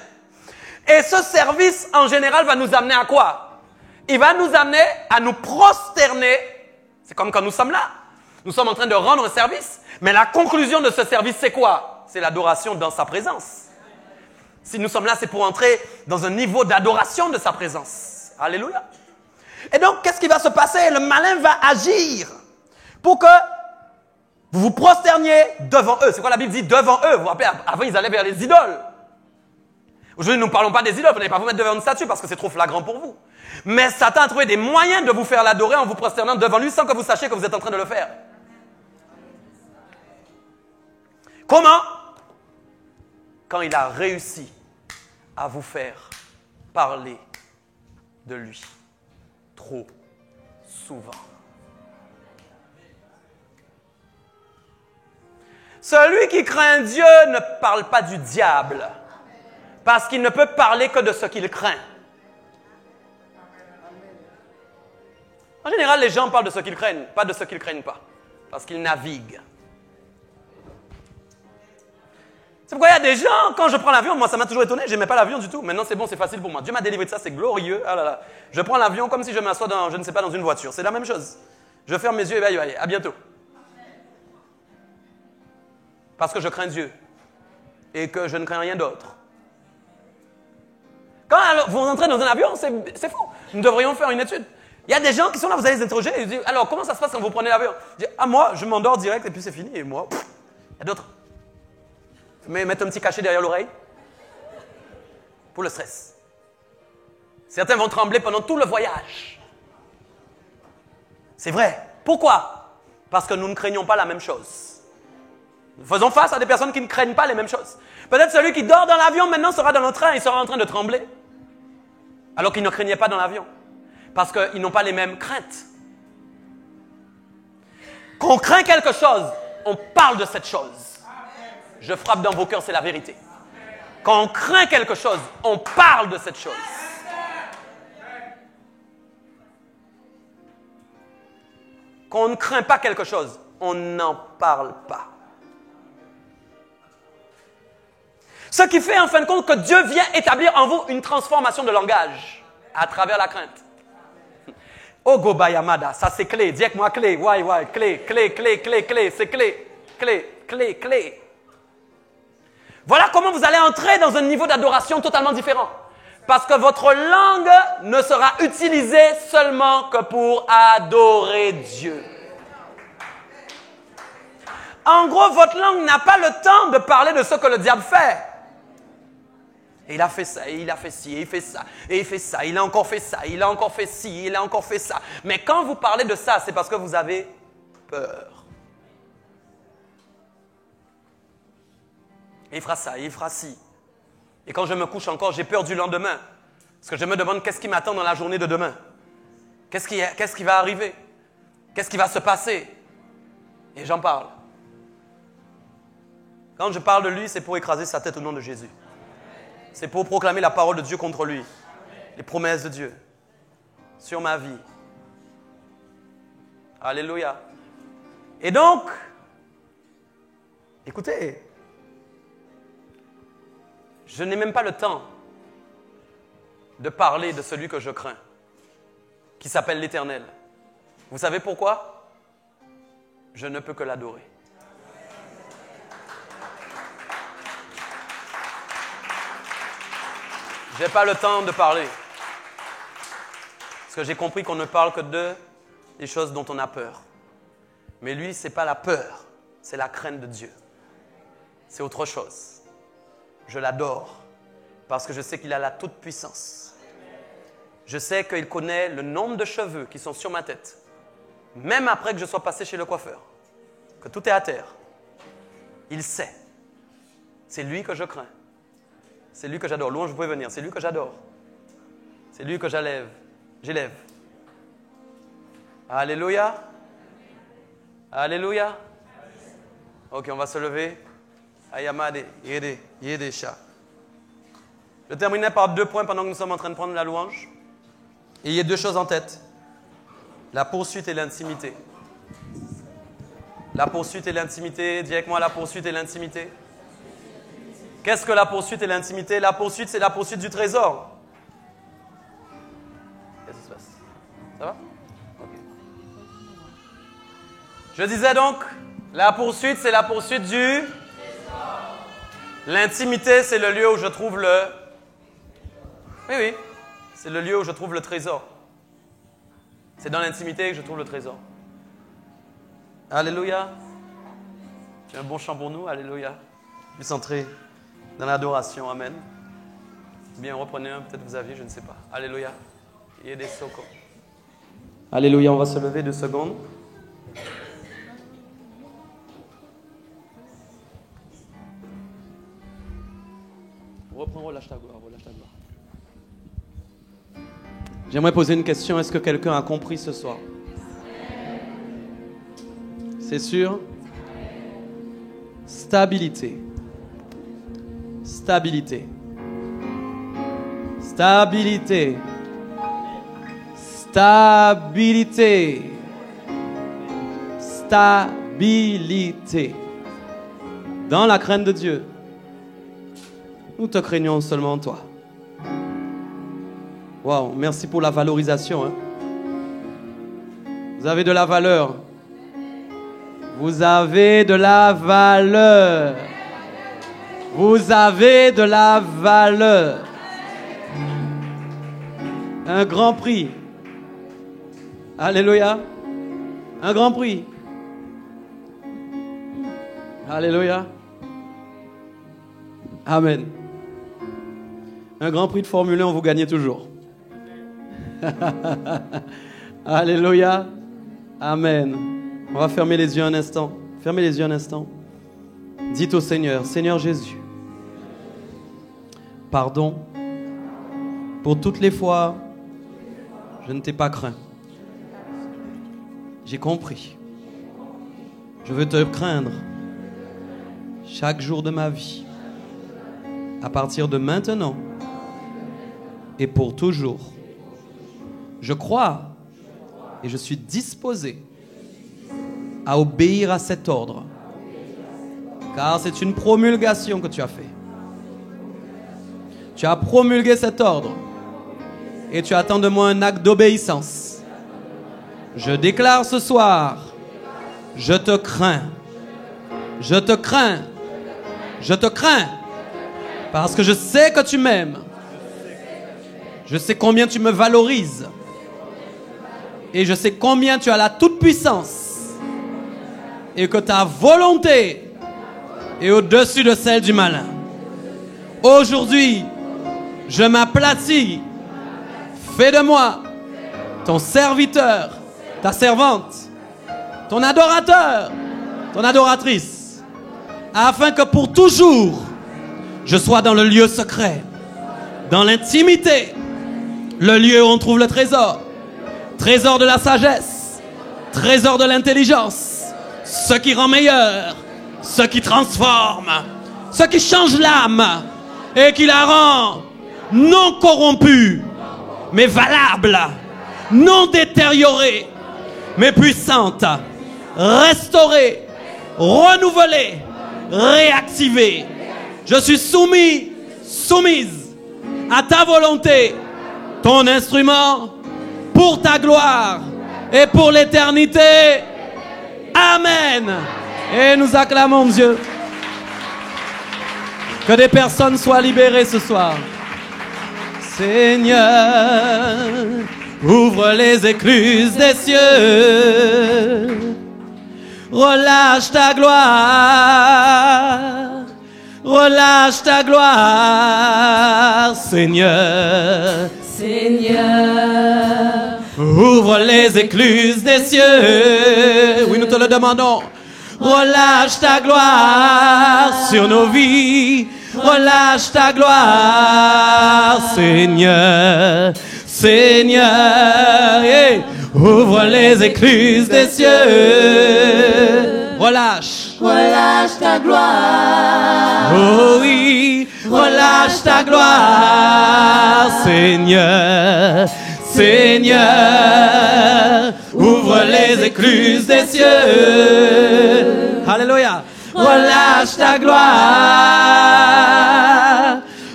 Et ce service, en général, va nous amener à quoi? Il va nous amener à nous prosterner. C'est comme quand nous sommes là. Nous sommes en train de rendre un service. Mais la conclusion de ce service, c'est quoi? C'est l'adoration dans sa présence. Si nous sommes là, c'est pour entrer dans un niveau d'adoration de sa présence. Alléluia. Et donc, qu'est-ce qui va se passer? Le malin va agir pour que vous vous prosterniez devant eux. C'est quoi la Bible dit? Devant eux. Vous vous rappelez, avant, ils allaient vers les idoles. Aujourd'hui, nous ne parlons pas des idoles. Vous n'allez pas vous mettre devant une statue parce que c'est trop flagrant pour vous. Mais Satan a trouvé des moyens de vous faire l'adorer en vous prosternant devant lui sans que vous sachiez que vous êtes en train de le faire. Comment? Quand il a réussi à vous faire parler de lui trop souvent. Celui qui craint Dieu ne parle pas du diable, parce qu'il ne peut parler que de ce qu'il craint. En général, les gens parlent de ce qu'ils craignent, pas de ce qu'ils ne craignent pas, parce qu'ils naviguent. C'est pourquoi il y a des gens, quand je prends l'avion, moi ça m'a toujours étonné, je n'aimais pas l'avion du tout. Maintenant c'est bon, c'est facile pour moi. Dieu m'a délivré de ça, c'est glorieux. Ah là là. Je prends l'avion comme si je m'assois dans, je ne sais pas, dans une voiture. C'est la même chose. Je ferme mes yeux et allez, à bientôt. Parce que je crains Dieu et que je ne crains rien d'autre. Quand vous entrez dans un avion, c'est fou. Nous devrions faire une étude. Il y a des gens qui sont là, vous allez les interroger et ils disent, alors comment ça se passe quand vous prenez l'avion? Je dis, ah moi, je m'endors direct et puis c'est fini. Et moi, il y a d'autres. Mais mettre un petit cachet derrière l'oreille pour le stress. Certains vont trembler pendant tout le voyage. C'est vrai. Pourquoi? Parce que nous ne craignons pas la même chose. Nous faisons face à des personnes qui ne craignent pas les mêmes choses. Peut-être celui qui dort dans l'avion maintenant sera dans le train et sera en train de trembler. Alors qu'il ne craignait pas dans l'avion. Parce qu'ils n'ont pas les mêmes craintes. Quand on craint quelque chose, on parle de cette chose. Je frappe dans vos cœurs, c'est la vérité. Quand on craint quelque chose, on parle de cette chose. Quand on ne craint pas quelque chose, on n'en parle pas. Ce qui fait en fin de compte que Dieu vient établir en vous une transformation de langage à travers la crainte. Ogoba Yamada, ça c'est clé. Dis avec moi clé. Clé, c'est clé. Voilà comment vous allez entrer dans un niveau d'adoration totalement différent. Parce que votre langue ne sera utilisée seulement que pour adorer Dieu. En gros, votre langue n'a pas le temps de parler de ce que le diable fait. Et il a fait ça, et il a fait ci, et il fait ça, et il fait ça, il a encore fait ça, il a encore fait ci, il a encore fait ça. Mais quand vous parlez de ça, c'est parce que vous avez peur. Et il fera ça, et il fera ci. Et quand je me couche encore, j'ai peur du lendemain. Parce que je me demande qu'est-ce qui m'attend dans la journée de demain. Qu'est-ce qui va arriver? Qu'est-ce qui va se passer? Et j'en parle. Quand je parle de lui, c'est pour écraser sa tête au nom de Jésus. C'est pour proclamer la parole de Dieu contre lui. Les promesses de Dieu sur ma vie. Alléluia. Et donc, écoutez, je n'ai même pas le temps de parler de celui que je crains, qui s'appelle l'Éternel. Vous savez pourquoi? Je ne peux que l'adorer. Je n'ai pas le temps de parler. Parce que j'ai compris qu'on ne parle que des choses dont on a peur. Mais lui, ce n'est pas la peur, c'est la crainte de Dieu. C'est autre chose. Je l'adore parce que je sais qu'il a la toute-puissance. Je sais qu'il connaît le nombre de cheveux qui sont sur ma tête. Même après que je sois passé chez le coiffeur. Que tout est à terre. Il sait. C'est lui que je crains. C'est lui que j'adore. Louange, vous pouvez venir. C'est lui que j'adore. C'est lui que j'élève. Alléluia. Alléluia. Ok, on va se lever. Ayamade, yede, sha. Je terminais par 2 points pendant que nous sommes en train de prendre la louange. Et il y a 2 choses en tête. La poursuite et l'intimité. La poursuite et l'intimité. Dis avec moi la poursuite et l'intimité. Qu'est-ce que la poursuite et l'intimité? La poursuite, c'est la poursuite du trésor. Qu'est-ce qui se passe? Ça va? Ok. Je disais donc, la poursuite, c'est la poursuite du trésor. L'intimité, c'est le lieu où je trouve le... Oui. C'est le lieu où je trouve le trésor. C'est dans l'intimité que je trouve le trésor. Alléluia. Tu as un bon chant pour nous? Alléluia. Je suis centré dans l'adoration. Amen. Bien, reprenez un. Peut-être vous aviez, je ne sais pas. Alléluia. Il y a des socos. Alléluia. On va se lever 2 secondes. Reprends, relâche ta gloire, relâche ta gloire. J'aimerais poser une question. Est-ce que quelqu'un a compris ce soir? C'est sûr? Stabilité. Stabilité. Stabilité. Stabilité. Stabilité. Dans la crainte de Dieu. Nous te craignons seulement toi. Waouh, merci pour la valorisation. Hein. Vous avez de la valeur. Vous avez de la valeur. Vous avez de la valeur. Un grand prix. Alléluia. Un grand prix. Alléluia. Amen. Un grand prix de Formule 1, vous gagnez toujours. Alléluia. Amen. On va fermer les yeux un instant. Fermez les yeux un instant. Dites au Seigneur, Seigneur Jésus, pardon pour toutes les fois je ne t'ai pas craint. J'ai compris. Je veux te craindre chaque jour de ma vie. À partir de maintenant et pour toujours. Je crois et je suis disposé à obéir à cet ordre. Car c'est une promulgation que tu as fait. Tu as promulgué cet ordre. Et tu attends de moi un acte d'obéissance. Je déclare ce soir, je te crains. Je te crains. Je te crains. Parce que je sais que tu m'aimes. Je sais combien tu me valorises. Et je sais combien tu as la toute-puissance. Et que ta volonté est au-dessus de celle du malin. Aujourd'hui, je m'aplatis. Fais de moi ton serviteur, ta servante, ton adorateur, ton adoratrice, afin que pour toujours, je sois dans le lieu secret, dans l'intimité, le lieu où on trouve le trésor, trésor de la sagesse, trésor de l'intelligence, ce qui rend meilleur, ce qui transforme, ce qui change l'âme et qui la rend non corrompue, mais valable, non détériorée, mais puissante, restaurée, renouvelée, réactivée. Je suis soumise à ta volonté, ton instrument, pour ta gloire et pour l'éternité. Amen. Et nous acclamons Dieu. Que des personnes soient libérées ce soir. Seigneur, ouvre les écluses des cieux. Relâche ta gloire. Relâche ta gloire, Seigneur. Seigneur, ouvre les écluses des cieux. Oui, nous te le demandons. Relâche ta gloire sur nos vies. Relâche ta gloire, Seigneur. Seigneur, yeah. Ouvre les écluses des cieux. Relâche. relâche ta gloire. Oh oui, relâche ta gloire, Seigneur. Seigneur, ouvre les écluses des cieux. Alléluia. Relâche ta gloire.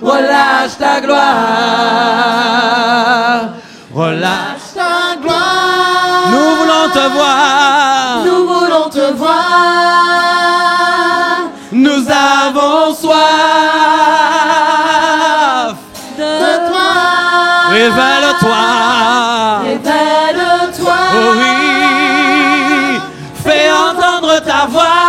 Relâche ta gloire. Relâche Ta gloire. Nous voulons te voir. Nous voulons te voir. Nous avons soif De toi. Révèle-toi. Révèle-toi. Oh oui. Fais entendre ta voix.